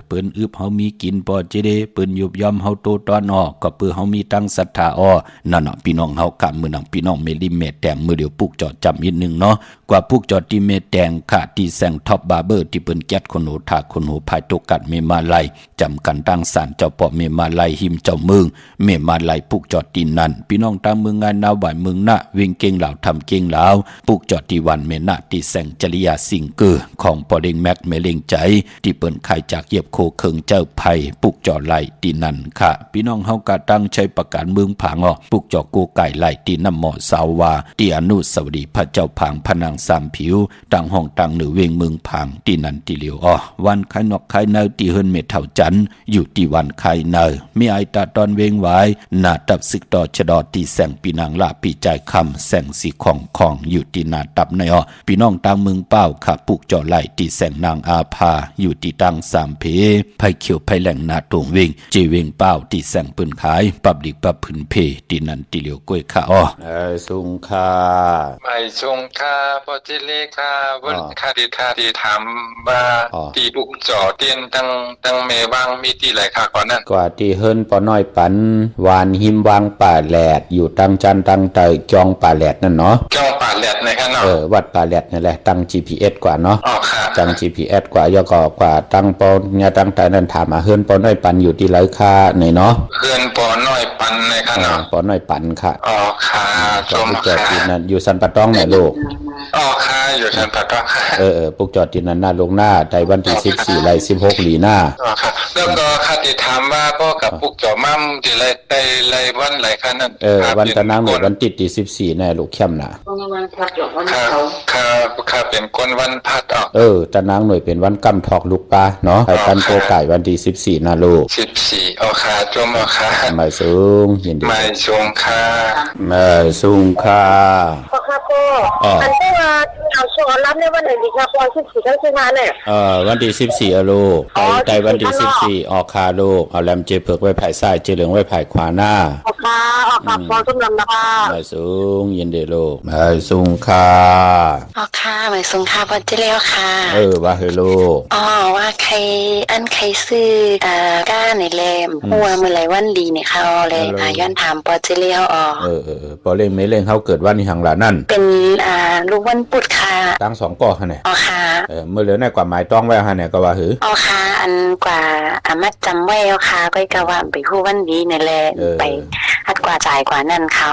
เปิ้นอึบเฮามีกินพอเจเดเปิ้นยุบยอมเฮาโตตอนก็เปิ้นเฮามีตั้งศรัทธานั่นน่ะพี่น้องเฮากะมื้อนังพี่น้องเมลิเมแตงมื้อเดียวปุกจอดจำนิดนึงเนาะกว่าปุกจอดที่เมแตงค่ะที่แสงท็อปบาร์เบอร์ที่เปิ้นแก๊ดคนโหทาคนโหภายตกัดเมมาไลจำกันตั้งศาลเจ้าปอเมมาไลหิมเจ้าเมืองเมมาไลปุกจอดที่นั่นพี่น้องตามเมืองงานนาบ่ายเมืองนะวิ่งเก่งเหล่าทำเก่งลาวปุกจอดที่วันเมนะที่แสงจริยาสิงเกอของปอเด้งแม็กเมเลงใจที่เปิ้นไข่จากเหยียบโคเคิงเจ้าไผ่ปุกจอดไหลที่นั่นค่ะพี่น้องเฮากะตั้งใช้ประกาศเมืองผางปุกจอดโกไก่ไหลที่น้ำหมอสาววาที่อนุสาวรีย์พระเจ้าผางพนังสามผิวตั้งห้องตั้งหรือเวงเมืองผางที่นั่นที่เหลียววันไข่นอกไข่ใน ตีเฮินเมเท่าจันอยู่ที่วันไข่เนอมีไอตาตอนเวงไว้หน้าตับซึกต่อชะดอที่แสงปีนางละปีใจคำแสงสีของอยู่ที่หน้าตับในอ้อพี่น้องต่างเมืองเป้าขับปุกจ่อไหลที่แสงนางอาภาอยู่ที่ตังสามเพไผเขียวไผแหล่งนาตรงเวงเจเวงเป้าที่แสงปืนขายปับดิกปับพื้นเพที่นันติเหลียวกล้วยข้าอ้อสุงคาไม่สงค่าพอจิเลขาวันคาดีถามว่าตีบุกจ่อเตียนตั้งเมวางมีตีไหลค่ะก่อนนั้นกว่าที่เฮิรนปอน้อยปันวานหิมวางป่าแหลดอยู่ตั้งจันตั้งเตยจองป่าแหลดนั่นเนาะจองป่าแหลดในค่ะเนาะวัดป่าแหลดนี่แหละตั้ง GPS กว่าเนาะตั้ง GPS กว่ายกกว่าตั้งปอเนี่ยตั้งแต่นั้นถามเฮิรนปอน้อยปันอยู่ที่ไหลค่าไหนเนาะเฮิรนปอน้อยปันในค่ะเนาะปอน้อยปันค่ะค่ะจอมจอดที่นั่นอยู่สันปะต้องเนี่ยลูกค่ะอยู่สันปะต้องปุกจอดที่นั่นหน้าลงหน้าในวันที่14ไร่16หลีหน้าค่ะแล้วก็ค่ะที่ถามว่าพ่อกับปุกจอมั่มที่ไรวันไหลค่ะนั่นวันตะนางหน่วยวันติดที่14แน่ลูกเข้มน่ะค่ะเป็นก้นวันพัดตะนางหน่วยเป็นวันกำทอกลูกปลาเนาะไปปันโกไก่วันที่14นะลูก14ค่ะจมค่ะไม่สูงยินดีไม่สูงค่ะไม่สูงค่ะครับพ่ออันที่ว่าเอาสอนรับในวันไหนดีครับพ่อ14ทั้ง15เนี่ยวันที่14ลูกไปวันที่14ออกคาลูกเอาแลมเจเผือกไว้ภายซ้ายเจเหลืองไว้ภายขวาหน้าออกค่ะพ่อต้มลำนะคะไม่สูงยินดีลูกไม่สูงค่ะออกค่ะไม่สูงค่ะพ่อเจเลี้ยวค่ะว่าเฮลูกว่าใครซื้อก้าในแรมหัวเมื่อไรวันดีเนี่ยเขาเลยย้อนถามพ่อเจเลี้ยวปอเล่งไม่เล่งเขาเกิดวันที่หังหลานั่นเป็นลูกวันปุดค่ะตั้ง2ก่อฮะเนี่ยค่ะเมื่อเหลือในกว่าหมายต้องไว้ฮะเนี่ยก็ว่าหือค่ะอันกว่ามัดจำไว้ค่ะก็กะว่าไปฮู้วันดีนี่แหละไปอัดกว่าจ่ายกว่านั่นเขา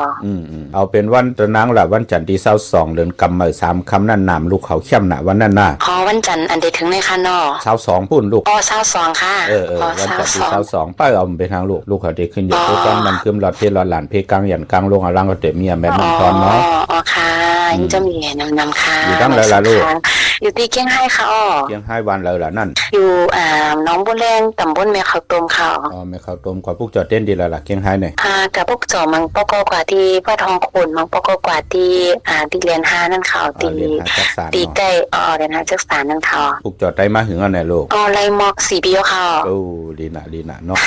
เอาเป็นวันตะนางละวันจันทร์ที่22เดือนกำมื้อ3ค่ำนั่นนำลูกเขาเข้มน่ะวันนั้นน่ะวันจันทร์อันใดถึงในค่ะเนาะ22พุ่นลูก22ค่ะวันจันทร์ที่22ป้าเอาไปทางลูกเขาได้ขึ้นอยู่ทุกต้องมันคืมหลอดเพลหลานเพกลางยันกลางลงอลังก็เตเมียแม่นตอนเนาะค่ะยังจะมีนำค่ะอยู่ตั้งแล้วล่ะลูกอยู่ที่เกียงไฮ้ค่ะเกียงไฮ้วันแล้วล่ะนั่นอยู่น้องบุญแรงตำบลแม่ข้าวต้มค่ะแม่ข้าวต้มกว่าพวกจอดเต้นดีแล้วล่ะเกียงไฮ้เนี่ยกับพวกจอมังปกกว่าที่พ่อทองคูณมังปกกว่าที่ที่เรียน5นั่นค่ะตีใกล้เรียน5จักษานั่นค่ะพวกจอดได้มาถึงอันไหนลูกไรมอก4ปีค่ะดีนะเนาะ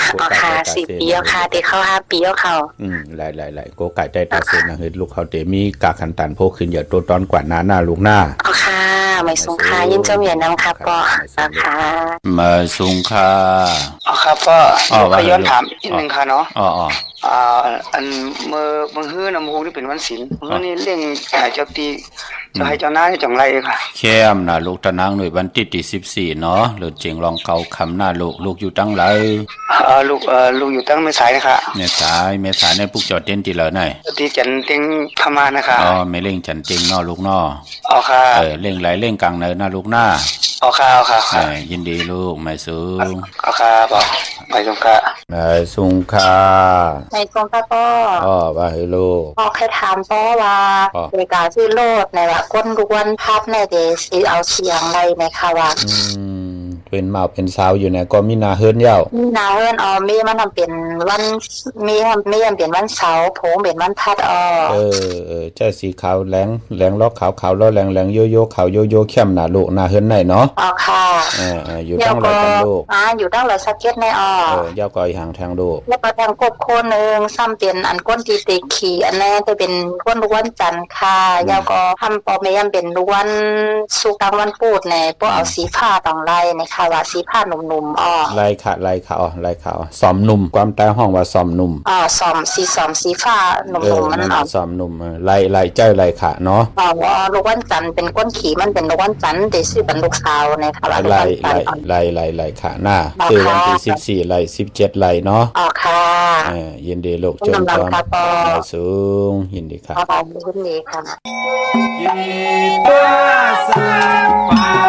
ค่ะ4ปีค่ะตีเข้า5ปีค่ะหลายโกไก่ได้ตาเซนนะเฮ็ดลูกเขาเตมีกาคันตันโพขึ้นอย่าตัวตอนกว่าหน้าลูกหน้าค่ะไม่สงค่ายินเจ้าเหมียนำครับพ่อค่ะมาสงค่าครับพ่อขอย้อนถามอีกนึงค่ะเนาะอันเมื่อฮื้อน้ำฮูนี่เป็นวันศีลมื้อนี้เลี้ยงเจ้าตีจะให้เจ้าหน้าให้จังไรค่ะเข้มนะลูกตะนางหน่วยวันที่14เนาะหรือเจงลองเกาคำหน้าลูกอยู่ตั้งไรลูกอยู่ตั้งเมษายนะคะเมษายในปุกจอดเต้นที่เหลือไหนที่จันเต็งขมานะคะไม่เล่งจันเต็งเนาะลูกเนาะค่ะเล่งไหลเล่งกลางเนินนะลูกหน้าค่ะยินดีลูกไม่สูงค่ะบอกไม่สูงค่ะไม่สูงค่ะไม่สูงค่ะพ่อว่าให้ลูกพ่อเคยถามพ่อว่าในการซื้อโลดในว่าก้นล้วนพับในเดซีเอาเสียงอะไรไหมคะว่าเป็นเมาเป็นสาวอยู่เนี่ยก็มีนาเฮิรนยาวมีนาเฮิรนมีมันทำเป็นวันมีเป็นวันเสาร์โผงเป็นวันพัดเจ้าสีขาวแรงล็อกขาวแล้วแรงโยโย่ขาวโยโย่เข้มหนาลูกนาเฮิรนไหนเนาะค่ะอยู่ตั้งหลายกันลูกอยู่ตั้งหลายสเก็ตในยาวก่อยห่างทางลูกแล้วก็ทางกบโคนนึงซ้ำเปลี่ยนอันก้นตีตีขี่อันนี้จะเป็นก้นล้วนจันทร์ค่ะยาวก็ทำปอเมยมเป็นล้วนสุกทางวันพูดในพวกเอาสีผ้าตองไล่นะคะว่าสีผ้าหนุ่มๆไล่ค่ะสอมหนุ่มความใต้ห้องว่าสอมหนุ่มสอมสีฟ้าหนุ่มๆมันสอมหนุ่มไล่เจ้าไล่ค่ะเนาะลูกวันจันทร์เป็นก้นขี่มันเป็นลูกวันจันทร์แต่ชื่อเป็นลูกสาวนะคะว่าไล่ค่ะหน้าคือวันที่14ไล่17ไล่เนาะค่ะยินดีลูกจนก่อนสูงยินดีค่ะยินดีค่ะยินดีต้อนรับ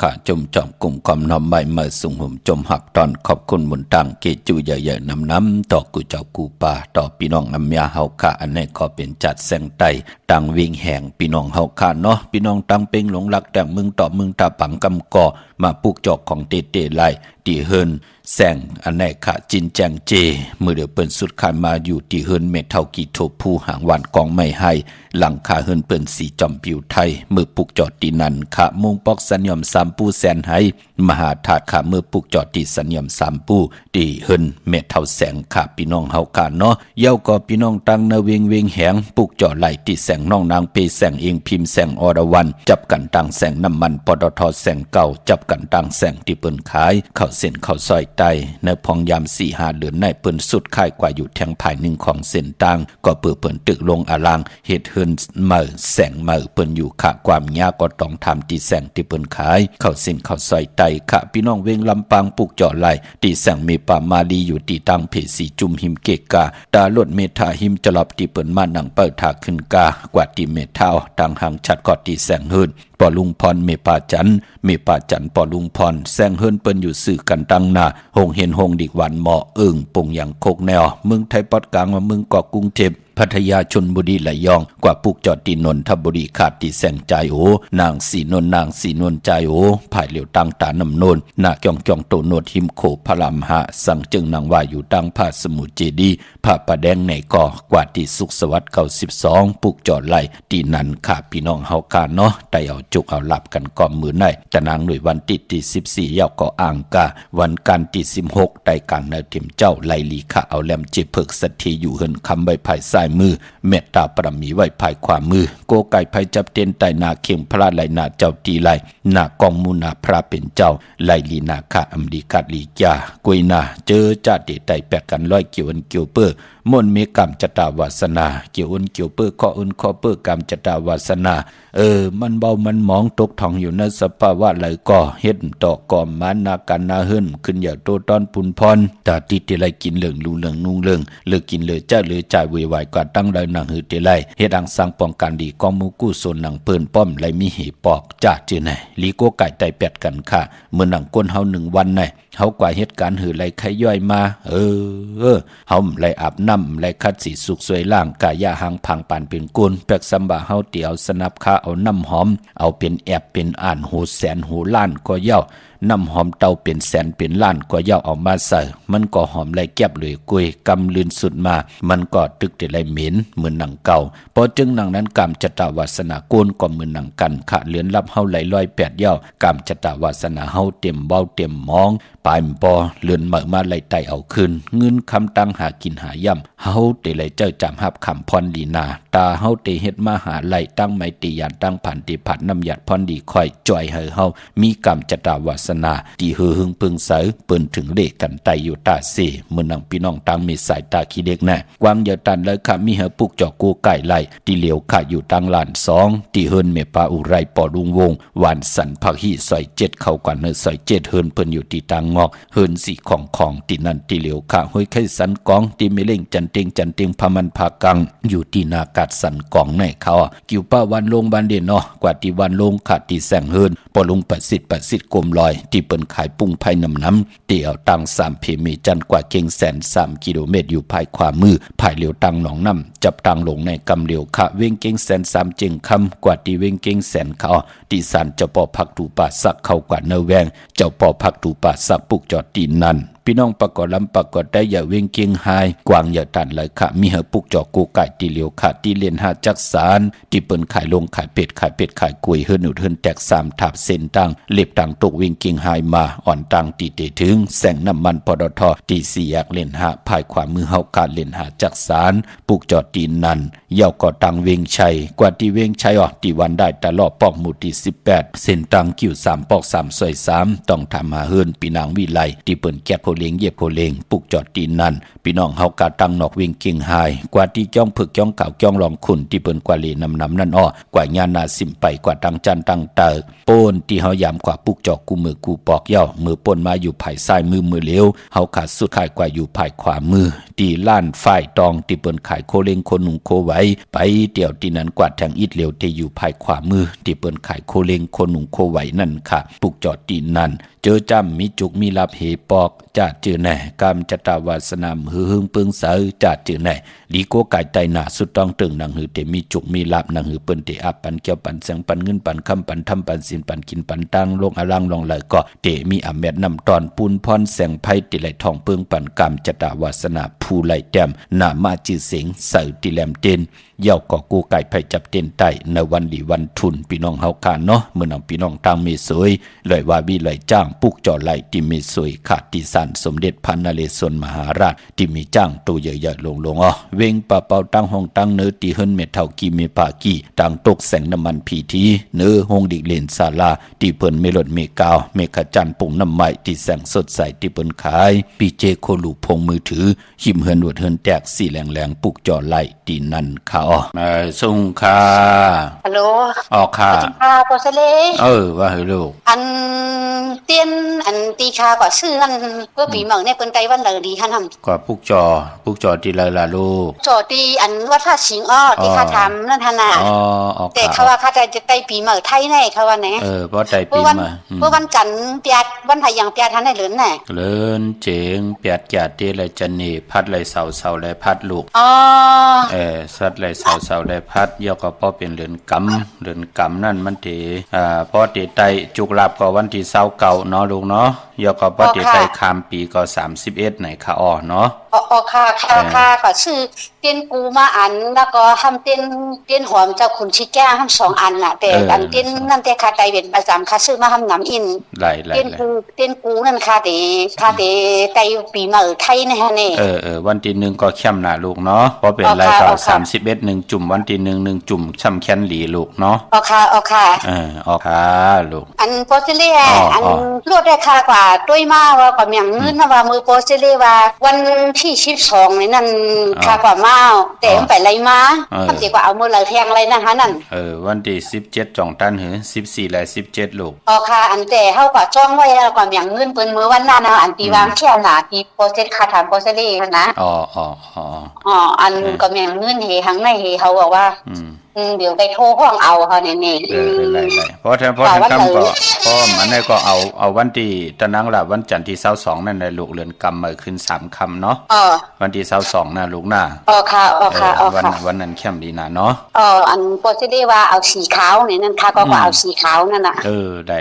ค่ะจมจอมกลุ่มความน้อมใบเมื่อสุงหุ่มจมหับตอนขอบคุณบุญตังเกจูใหญ่ๆน้ำต่อกูเจ้ากูป่าต่อพี่น้องอำยาเฮาค่ะอันนี้ก็เป็นจัดแสงไตตังวิ่งแห่งพี่น้องเฮาค่ะเนาะพี่น้องตังเป็งหลงรักแต่มึงต่อมึงตาปังกำก่อมาปลูกจอกของเตเตไลตีเฮินแสงอันไหนค่ะจินแจงเจมือเดือเปิ้นสุดขานมาอยู่ตีเฮินเมเท่ากีโทผู้หางหวานกองไม่ให้หลังคาเฮินเปิ้นสีจอมผิวไทยมือปลูกจอดตีนันค่ะมุงปอกสัญญมสามปูแสนให้มหาธาตุค่ะมือปลูกจอดตีสัญญมสามปูตีเฮินเมเท่าแสงค่ะพี่น้องเฮาค่ะเนาะเย้าก็พี่น้องตังนาเวงเวงแหงปลูกจอดไหลตีแสงน้องนางเปแสงเองพิมพ์แสงอรวันจับกันตังแสงน้ำมันปตทแสงเก่าจับกันตังแสงที่เปิ้นขายเข้าเส้นเข้าซอยไตในพองยาม4-5เดือนในเปิ้นสุดค่ายกว่าอยู่แทงภายหนึ่งของเส้นต่างก็เปิ้นตึกลงอลางเฮ็ดเฮินเมื่อแสงเมื่อเปิ้นอยู่ค่ะความยากก็ต้องทำตีแสงที่เปิ้นขายเข้าเส้นเข้าซอยไตค่ะพี่น้องเวงลำปางปลูกเจาะไหลตีแสงมีป่ามาลีอยู่ตีตังเพสีจุมหิมเกกาตาลดเมธาหิมจลอบที่เปิ้นมานังเปิดทาขึ้นกากว่าตีเมเท่าตังหางชัดก็ตีแสงเฮินปอลุงพรเมป่าจันปอลุงพรแสงเฮินเปิ้นอยู่สื่อกันตั้งหน้าหงเห็นหงดิกวันเหมาะปงอย่างโคกแนวมึงไทยปอดกลางมามึงเกาะกรุงเทพพัทยาชลบุรีระยองกว่าปุกจอดตีนนทบุรีขาดตีแสงใจโอนางสีนนใจโอภายเหลียวตังตานำนนนาจองโตโนดหิมโขพระลำหะสังจึงนางว่าอยู่ตังพาสมุทรเจดีพระประแดงในก่อกว่าตีสุขสวัสดิ์92ปุกจอดไหลตีนันค่ะพี่น้องเฮาคาเนาะแต่เอาจุกเอาหลับกันก่อมือในตะนางหน่วยวันที่14ยาวก็อ่างกาวันกันที่16ได้กลางนาเทมเจ้าไลลีค่ะเอาแลมเจเพิกสัทธีอยู่เฮินคำใบภายซ้ายมือเมตตาปรมีไว้ภายขวามือโกไก่ไผจับเต้นใต้นาเข็มพระไหลนาเจ้าตีไหลนากองมูนาพระเป็นเจ้าไลลีนาค่ะอำดีกัดลีจากุยนาเจอจ่าเดไตแปดกันร้อยเกี่ยวอันเกี่ยวเปื้อมนเมกรรมจตาวาสนาเกี่ยวอันเกี่ยวเปื้อข้ออันข้อเปื้อกรรมจตาวาสนามันเบามันหมองตกท่องอยู่ในสภาวะไหลก่อเฮ็ดต่อก่อมันนากันนาเฮิรนขึ้นอย่าโตตอนปุนพรตาติเตไลกินเหลืองลูเหลืองนุ่งเหลืองเลิกกินเลยจ้าเลยจ่ายเวไหวกว่าตั้งเลยหนังหือเตไลเฮ็ดอังสังป้องกันดีกองมูกู้ส่วนหนังเปิ้นป้อมไหลมีเหปอกจ่าจื้อไหนลีโกไก่ไตแปดกันค่ะเมื่อหนังก้นเฮา1วันไหนเฮากว่าเหตุการณ์หือไหลไขย่อยมาเฮาไหลอาบน้ำไหลคัดสีสุกสวยล่างกายะหังพังปานเป็นกุนแปกซัมบะเฮาเตียวสนับค่าเอาน้ำหอมเอาเป็นแอบเป็นอ่านหูแสนหูล้านก็เย้าน้ำหอมเตาเป็นแสนเป็นล้านก็เย้าเอามาใส่มันก็หอมไหลแก็บเลยกุยกำลืนสุดมามันก็ตึกแต่ไหลเหม็นเหมือนหนังเก่าพอจึงหนังนั้นกรรมจตาวาสนาโกนก็เหมือนหนังกันขะเลือนรับเฮาไหลลอย8เย้ากรรมจตาวาสนาเฮาเต็มเบ้าเต็มมองปลายปอเลือนเหมือมาไหลไตเอาคืนเงินคำตั้งหากินหาย่ำเฮาเตไหลเจ้าจำหับคำพรลีนาตาเฮาเตเฮ็ดมาหาไหลตั้งไมตรียานตั้งผันติผัดน้ำหยัดพรดีค่อยจ่อยเฮามีกรรมจตาวาสนาตีหึงพึงเสยเปิ้นถึงเลขกันไตอยู่ตาเสเมื่อนังพี่น้องตังมีสายตาขี้เด็กแน่กวางอย่าตันเลยค่ะมีเฮปุกจอกกูไก่ไหลตีเหลียวค่ะอยู่ตังลาน2ตีเฮินเมปาอุไรปอลุงวงหวานสันผักฮีซอย7เข้ากันเนซอย7เฮินเปิ้นอยู่ตีตังงอกเฮินสีของตีนันตีเหลียวค่ะห้อยไข่สันกองตีเมเล่งจันเต็งพามันพากังอยู่ตีนากาดสันกองในเขากิวป้าวันลงบันเดนเนาะกว่าตีวันลงค่ะตีแสงเฮินปอลุงประสิทธิ์กลมลอยที่เปิ้นขายปุ้งไผ่น้ำเตี่ยวตัง3เพมีจันกว่าเก่งแสน3กิโลเมตรอยู่ภายขวามือภายเหลียวตังหนองน้ำจับตังลงในกำเหลียวขะเว้งเก่งแสน3จึงคำกว่าตีเว้งเก่งแสนเขาตีสันเจ้าปอพักตูป่าสักเข้ากว่าเนแวงเจ้าปอพักตูป่าสักปุกจอดตีนันพี่น้องประกอบลำประกอบได้อย่าเว้งเก่งหายกวางอย่าตันเลยค่ะมีเฮปุกจอกูไก่ตีเหลียวค่ะตีเลียนหาจักสารที่เปิ้นขายลงขายเป็ดขายกุยเฮิรนอุดเฮิรนแตก3ทับเส้นตังเล็บตังตกเว้งเก่งหายมาอ่อนตังตีเตถึงแสงน้ำมันปตทตี4อยากเล่นหาภายขวามือเฮาการเล่นหาจักสารปุกจอดตีนันเย่าก็ตังเว้งชัยกว่าตีเว้งชัยตีวันได้ตลอดปอกหมู่ที่18เส้นตังกิ้ว3ปอก3ซอย3ต้องทำหาเฮิรนปีนางวิไลที่เปิ้นแก้โพ เลงเหยียบโคเลงปุกจอดตีนนั่นพี่น้องเฮากะตั้งนอกวิ่งเก่งหายกว่าที่จ้องผึกจ้องเก่าจ้องลองขุนที่เปิ้นกว่าเลนำนั่นอ้อกว่าญาณาสิมไปกว่าตังจันตังเตอโป้นที่เฮายามกว่าปุกจอกกูมือกูปอกเย่ามือป่นมาอยู่ภายซ้ายมือเหลวเฮาขาดสุดขายกว่าอยู่ภายขวามือตีล้านฝ่ายตองที่เปิ้นขายโคเลงโคนุงโคไว้ไปเดี่ยวที่นั้นกว่าทางอิดเหลวที่อยู่ภายขวามือที่เปิ้นขายโคเลงโคนุงโคไว้นั่นค่ะปุกจอดตีนนั่นเจอจำมีจุกมีลับเหปอกจัดจือแหน่กามจตาวาสนามหือหึงปึงเสอจัดจือแหน่ลีโกไก่ไตหนาสุดต้องตึงหนังหือเตมีจุกมีลับหนังหือเปิ้นเตอับปันเกี่ยวปันแสงปันเงินปันคำปันทำปันสินปันกินปันตังลงอลังลงไหลก็เตมีอำแมดนำตอนปูนพรแสงไพ่ติไหลทองเปิงปันกามจตาวาสนาผู้ไหลแต้มหน้ามาจือเสียงเสอติแหลมเตนเย่าก็กูไก่ไผ่จับเต้นไตในวันดีวันทุนพี่น้องเฮาคานเนาะเมื่อนำพี่น้องตังมีสวยเลยว่าวิเลยจ้างปุกจอไหลที่มีสวยขาดที่สันสมเด็จพันนเรศวรมหาราชที่มีจ้างตัวใหญ่ๆลงอ๋อเวงปะเป่าตั้งห้องตั้งเนื้อตีเฮินเมเท่ากีเมปากีตั้งตกแสงน้ำมันพีทีเนื้อห้องดิกเลนศาลาที่เปิ้นเมลดเมกาวเมฆจันปุ่งน้ำไม้ที่แสงสดใสที่เปิ้นขายปีเจโคลูพงมือถือหิมเฮินวดเฮินแตกสีแหลงๆปุกจอไหลที่นั่นค่ะอ๋อส่งค่ะฮัลโหลออกค่ะค่ะปอเซเลว่าให้ลูกอันเตียนอันตีคากว่าชื่อนั่นเพื่อปีเมืองเนี่ยเปิ้นไกวันเลยดีคั่นทำกว่าปุกจอที่เลยล่ะลูกจอที่อันวัดท่าสิงอ้อที่ข้าทำนั่นท่านน่ะแต่เขาว่าเขาจะไต่ปีเมืองไทยแน่เขาว่าแน่บ่ไต่ปีมาเมื่อวันจันทร์เปียดวันไผยังเปียดทันได้เหลือนแน่เหลือนเจ๋งเปียดญาติเลยจันนี่พัดเลยเสาเลยพัดลูกสัตว์เลยเสาเลยพัดเยาก็พอเป็นเรือนกำนั่นมันติพอติไตจุกลาบก็วันที่29เนาะลูกเนาะเยาก็พอติไตข้ามปีก็31ไหนค่ะอ้อเนาะค่ะก็ชื่อเตียนกูมาอันแล้วก็ทำเตียนหอมเจ้าขุนชิแก้ทำ2อันน่ะแต่อันเตียนนั่นแต่ค่าไตเป็นประจำค่ะซื้อมาทำน้ำอินเตียนกูนั่นค่ะแต่ไตปีใหม่ไทยนะฮะนี่วันที่1ก็เข้มน่ะลูกเนาะพอเป็นไรก็31 1จุ่มวันที่1จุ่มช่ำแค้นหลีลูกเนาะออกค่ะออกค่ะลูกอันโปรเซเล่อันรวดได้ค่ากว่าด้วยมาว่าก็อย่างเงินนะว่ามือโปรเซเล่ว่าวันที่12นี่นั่นค่ากว่ามาแต่ไปไรมาทำดีกว่าเอามือไหลแทงอะไรนะคะนั่นวันที่17จ่องตันหือ14และ17ลูกอ๋อค่ะอันแต่เฮาก็จ้องไว้แล้วก็อย่างเงินเปิ้นมื้อวันนั้นอันที่วางแค่หน้าที่โปรเซสค่าถามโปรเซเล่นะอันก็อย่างเงินเฮหังในเฮเขาบอกว่าเดี๋ยวไปโทรห้องเอาเขาเนี่ยเพราะทางกำก็มันได้ก็เอาวันที่ตะนังล่ะวันจันทร์ที่22นั่นในลูกเรือนกำมาขึ้น3ค่ำเนาะวันที่22น่ะลูกน่ะค่ะวันนั้นเข้มดีน่ะเนาะอันโปรสิได้ว่าเอาสีขาวนี่นั่นค่ะก็เอาสีขาวนั่นน่ะได้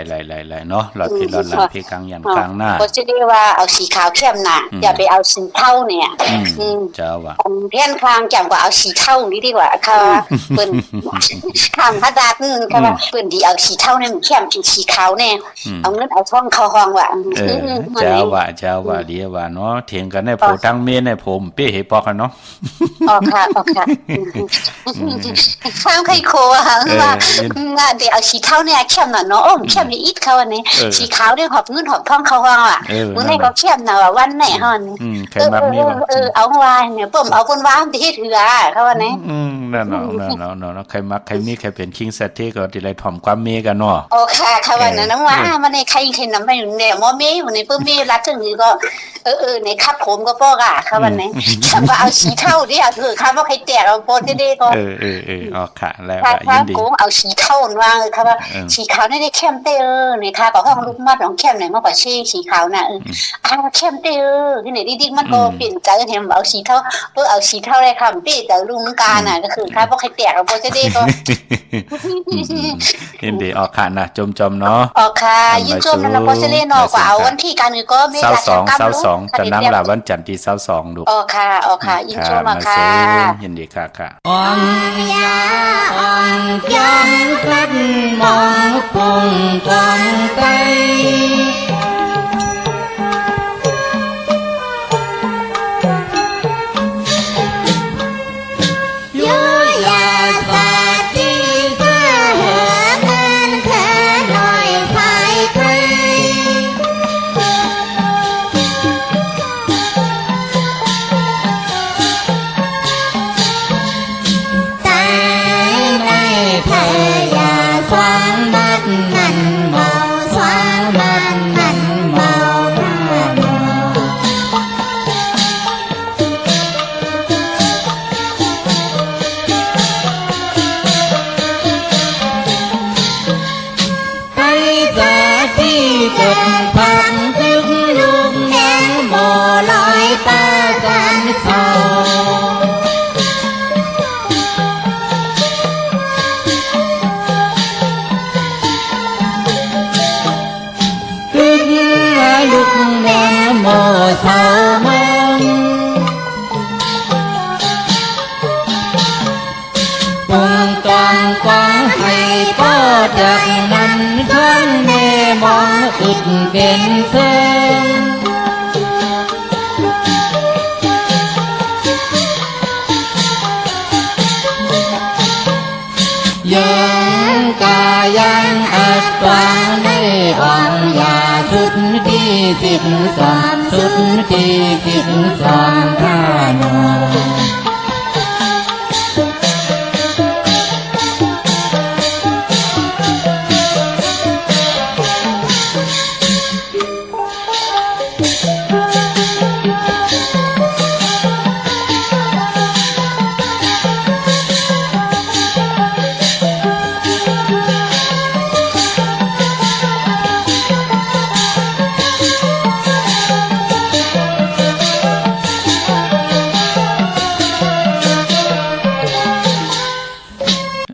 เนาะหลอดพี่หลอดพี่กลางยันกลางหน้าโปรสิได้ว่าเอาสีขาวเข้มน่ะอย่าไปเอาสีเทาเนี่ยเจ้าว่าเพี้ยนคางจังกว่าเอาสีเทานี่ดีกว่าค่ะเปิ้นข้างพระดาษนี่ค่ะว่าเปิ้นดีเอาสีเทาเนี่ยเข้มสีขาวแน่เอาเงินเอาช่องเข้าห้องว่าเจ้าว่าเดียวว่าเนาะเถียงกันในโผตั้งเมียในผมเป้เฮปอกันเนาะค่ะข้างใครโคค่ะว่าเดี๋ยวเอาสีเทาเนี่ยเข้มน่ะเนาะเข้มนี่อีกเขาอันนี้สีขาวเนี่ยหอบเงินหอบทองเข้าห้องอ่ะมื้อนี้ก็เข้มน่ะว่าวันไหนฮ้อนเอาว่าเนี่ยเปิ้มเอาคนว่าที่เถือเขาว่านี่นั่นเนาะใครมักใครมีใครเป็นคิงเซตก็สิได้ถ่อมความเมกันเนาะค่ะว่านั่นว่ามันในใครนำไปเนี่ยหมอเมวันนี้เปิ้มเมรัดถึงนี่ก็ในครับผมก็ป้อกอ่ะค่ะวันนี้ว่าเอาสีเทาดิคือค่ะว่าใครแตกเอาโปนได้ก็ค่ะแล้วยินดีเอาสีเทาว่าค่ะว่าสีขาวได้เข้มเต้นี่ค่ะก็ห้องลูกมัดของเข้มไหนมากกว่าสีขาวน่ะเข้มเต้ที่ไหนดิมันก็เปลี่ยนใจเห็นเอาสีเทาเอาสีเทาได้ค่ะพี่แต่ลุงกาน่ะก็คือค่ะว่าใครแตกเอาโปนได้ก็ยินดีออกค่ะนะจมเนาะค่ะยินจมนะโปนเล่นอกว่าเอาวันที่การก็ไม่ได้22จะนั่งละวันจันทร์ที่22ลูกค่ะยินจมค่ะยินดีค่ะอ่อนยาอ่อนยันพัดมองพงทองไป ปุงตองกองให้ป้อจากนั้นท่านเมมองอึดเป็นเพิ่งยังกายังอัดวางในอ่อนยาสุดที่13สุดที่12ท่าน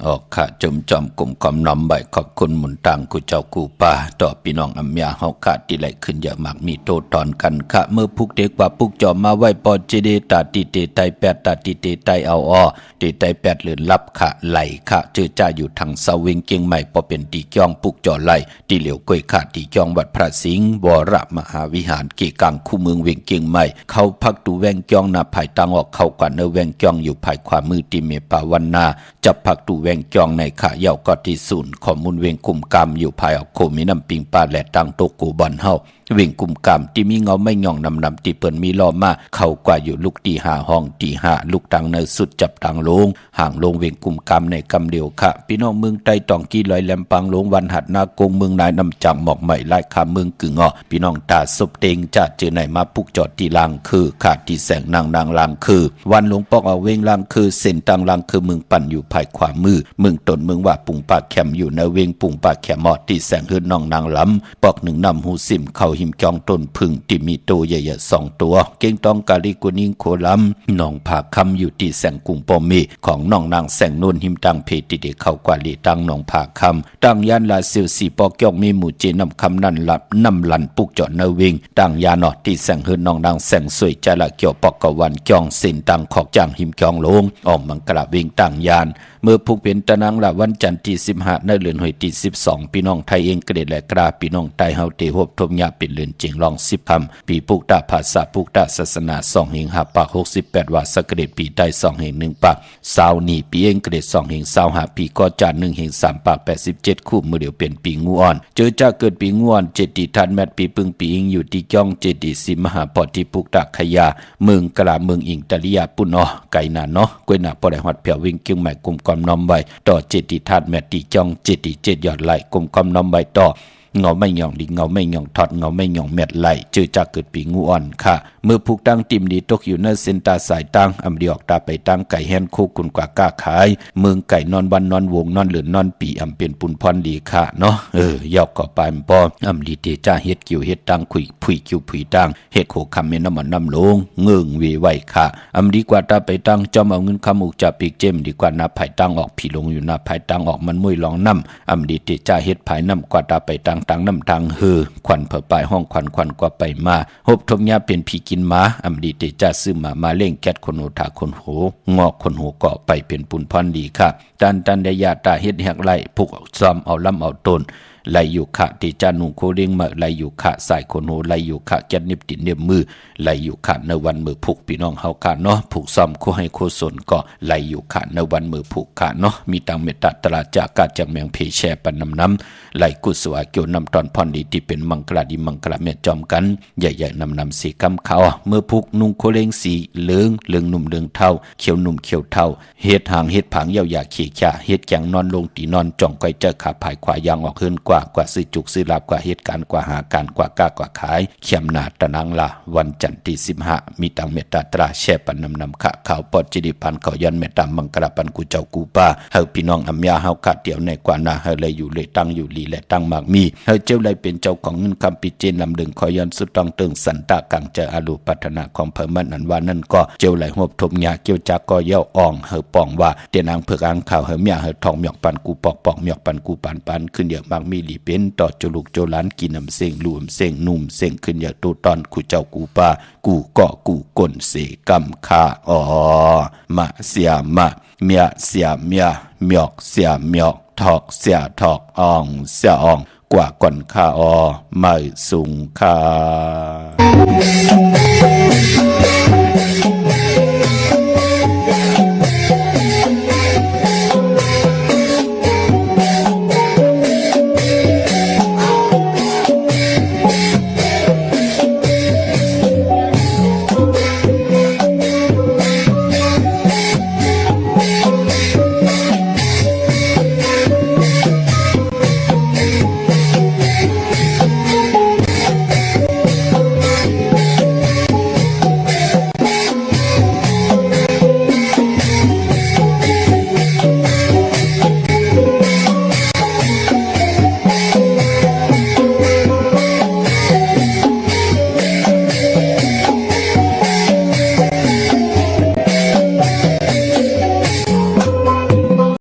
อข้าจมจอมกลุ่มความน้อมใบขอบคุณหมุนตังกูเจ้ากูป่าต่อพี่น้องอัมยาเฮาข้าที่ไหลขึ้นอย่ามากมีโตตอนกันข้าเมื่อพุกเด็กว่าพุกจอมมาไว้ปอเจเดตาติเตไตแปดตาติเตไตเอาอ้อติไตแปดเลือนลับข้าไหลข้าเจอจ้าอยู่ทางเสาเวงเกียงใหม่พอเป็นตีจ้องปุกจอไหลตีเหลียวก้อยข้าตีจ้องวัดพระสิงห์วรมหาวิหารเกกังคู่เมืองเวงเกียงใหม่เขาพักตูแวงจ้องนาภายตังออกเข้ากว่าเนแวงจ้องอยู่ภายขวามือติเมปาวันนาจับพักตูแวงจ้องในข้าเยาก็ที่ศูนย์ข้อมูลเวงกุมกรรมอยู่ภายออกโคมีน้ำปิงปลาและตังโตกูบอนเฮาเวงกุมกรรมที่มีเงาไม่ย่องนำที่เปิ้นมีล้อมาเข้ากว่าอยู่ลูกตีหาห้องตีหาลูกตังในสุดจับตังลงห่างลงเวงกุมกรรมในกำเดียวค่ะพี่น้องเมืองใต้ตองกี้ลอยแหลมปังลงวันหัดนากงเมืองนายนำจังหมอกใหม่ไล่คาเมืองกึ่งอ้อพี่น้องตาศพเต็งจะเจอไหนมาปุกจอดที่ลางคือขาดที่แสงนางลางคือวันหลวงปอกเอาเวงลางคือเส้นตังลางคือเมืองปั่นอยู่ภายขวามือเมืองตนเมืองว่าปุงปากแคมอยู่ในเวงปุงปากแคมมอดที่แสงหื้นน้องนางลำปอกหนึ่งนำหูซิมเข้าหิมจองต้นพึ่งที่มีตัวใหญ่ๆ2ตัวเก่งต้องกาลิกุนิงโคลำน้องผาคำอยู่ที่แสงกุงปอมีของน้องนางแสงนุ่นหิมตังเพติเดเข้ากว่าลีตังน้องผาคำตังยานลาเซียวสีปอกยอกมีหมู่เจนำคำนั่นลับนำลันปุกจอดเนวิงตังยานอที่แสงหื้นน้องนางแสงสวยใจละเกี่ยวปอกกวันจองเส้นตังขอกจางหิมจองลงออกมังกระวิงตังยานเมื่อพุกเป็นตะนังละวันจันทร์ที่15ในเดือนหอยที่12พี่น้องไทยเองกระเด็ดและกราพี่น้องไทยเฮาเตหบทมยาเป็นเรือนจริงลอง10คำปีปุกตาภาษาปุกตาศาสนา2แห่ง5ปาก68ว่าสกเด็ดปีใต้2แห่ง1ปากสาวนี่ปีเองกระเด็ด2แห่ง25ปีก็จาน1แห่ง3ปาก87คู่มื้อเดียวเป็นปีงูอ่อนเจอจ้าเกิดปีงูอ่อนเจดีทันแมตปีปึงปีอิงอยู่ที่จ้องเจดีสิมหาปอที่ปุกตาขยาเมืองกลาเมืองอิงตะลิยาปุ่นอ้อไก่นาเนาะกวยนาปอได้ฮอดเปียววิ่งเกียงใหม่กุมกอมน้อมไว้ต่อเจดีทันแมตตีจ้องเจดี7ยอดไหลกุมกอมน้อมไว้ต่อเงาไม่หย่องดิเงาไม่หย่องทอดเงาไม่หย่องเม็ดไหลเจอจากเกิดปีงูอ่อนค่ะเมื่อผูกตั้งติมดีตกอยู่ในเส้นตาสายตั้งอำเดียออกตาไปตั้งไก่แฮนโคกุนกว่าก้าขายเมืองไก่นอนวันนอนวงนอนเหลือนอนปีอำเป็นปุนพรดีค่ะเนาะยอกก็ไปปออำดีเตจ้าเฮ็ดกิ่วเฮ็ดตั้งคุยผุยกิ่วผุยตั้งเฮ็ดโคคำเมน้ำมันน้ำลงเงื่งวีไว้ค่ะอำดีกว่าตาไปตั้งจอมเอาเงินคำอุกจับปีกเจมดีกว่านาภายตั้งออกผีลงอยู่นาภายตั้งออกมันมุ้ยลองน้ำอำดีเตจ้าเฮ็ดภายน้ำกว่าตาไปตั้งน้ำทางขวัญเผ่าปลายห้องขวัญกว่าไปมาหบทมยาเป็นผีกินหมาอำดีเตจ้าซื้อมาเล่งแก๊ดคนโหถาคนโหงอกคนโหเกาะไปเป็นปุนพรดีค่ะตันได้ยาตาเฮ็ดแหกไล่พุกซ้อมเอาลำเอาต้นไลอยู่ขะที่จานุงโคเด้งมาไลอยู่ขะสายคนโหไลอยู่ขะแก๊ดนิบติดเนียมือไลอยู่ขะในวันมือผูกพี่น้องเฮาค่ะเนาะผูกซ้อมโคให้โคสนก็ไลอยู่ขะในวันมือผูกค่ะเนาะมีตังเมตตาตราจากกาจากแมงเพแชปันน้ำไลกุศวาเกี่ยวนำตอนพรดีที่เป็นมังกรดีมังกรเมตจอมกันใหญ่ๆนำสีกำเขาเมื่อผูกนุ่งโคเล้งสีเหลืองหนุ่มเหลืองเท่าเขียวหนุ่มเขียวเท่าเฮ็ดหางเฮ็ดผางยาวๆขี้ข่าเฮ็ดแกงนอนลงตีนอนจ่องก้อยเจอขาผายขวายางออกขึ้นกว่าซื้อจุกซื้อลาบกว่าเหตุการณ์กว่าหาการกว่าก้ากว่าขายเขียมนาตะนังละวันจันทร์ที่15มีตังเมตตาตราแช่ปันนำขะข่าวปอดจิริพันเขายันเมตตามังกรปันกูเจ้ากูป้าเฮาพี่น้องอัมยาเฮากัดเดียวในกว่านาเฮาเลยอยู่เลยตั้งอยู่ลีและตั้งมากมีเฮาเจ้าเลยเป็นเจ้าของเงินคำปิเจนลำดึงขอยันสุดต้องเติงสันตากังเจออาลูพัฒนาของเพิ่มมันอันว่านั่นก็เจ้าไหลหวบทมยาเกี่ยวจากก็เย้าอ่องเฮาป่องว่าเตียนางเผือกอังข่าวเฮาเมียเฮาทองหมอกปันกูปอกหมอกปันกูปันขึ้นเดียวบางมี หลีเป็นต่อจุลุกโจหลานกินน้ำเส้งรวมเส้งนุ่มเส้งขึ้นอย่าตูตอนกูเจ้ากูป้ากูเกาะกูก้นเสกำคามาเสียมาเมียเสียเมียหมอกเสียหมอกถอกเสียถอกอ่องเสียอ่องกว่าก่อนข้าไม่สูงค่า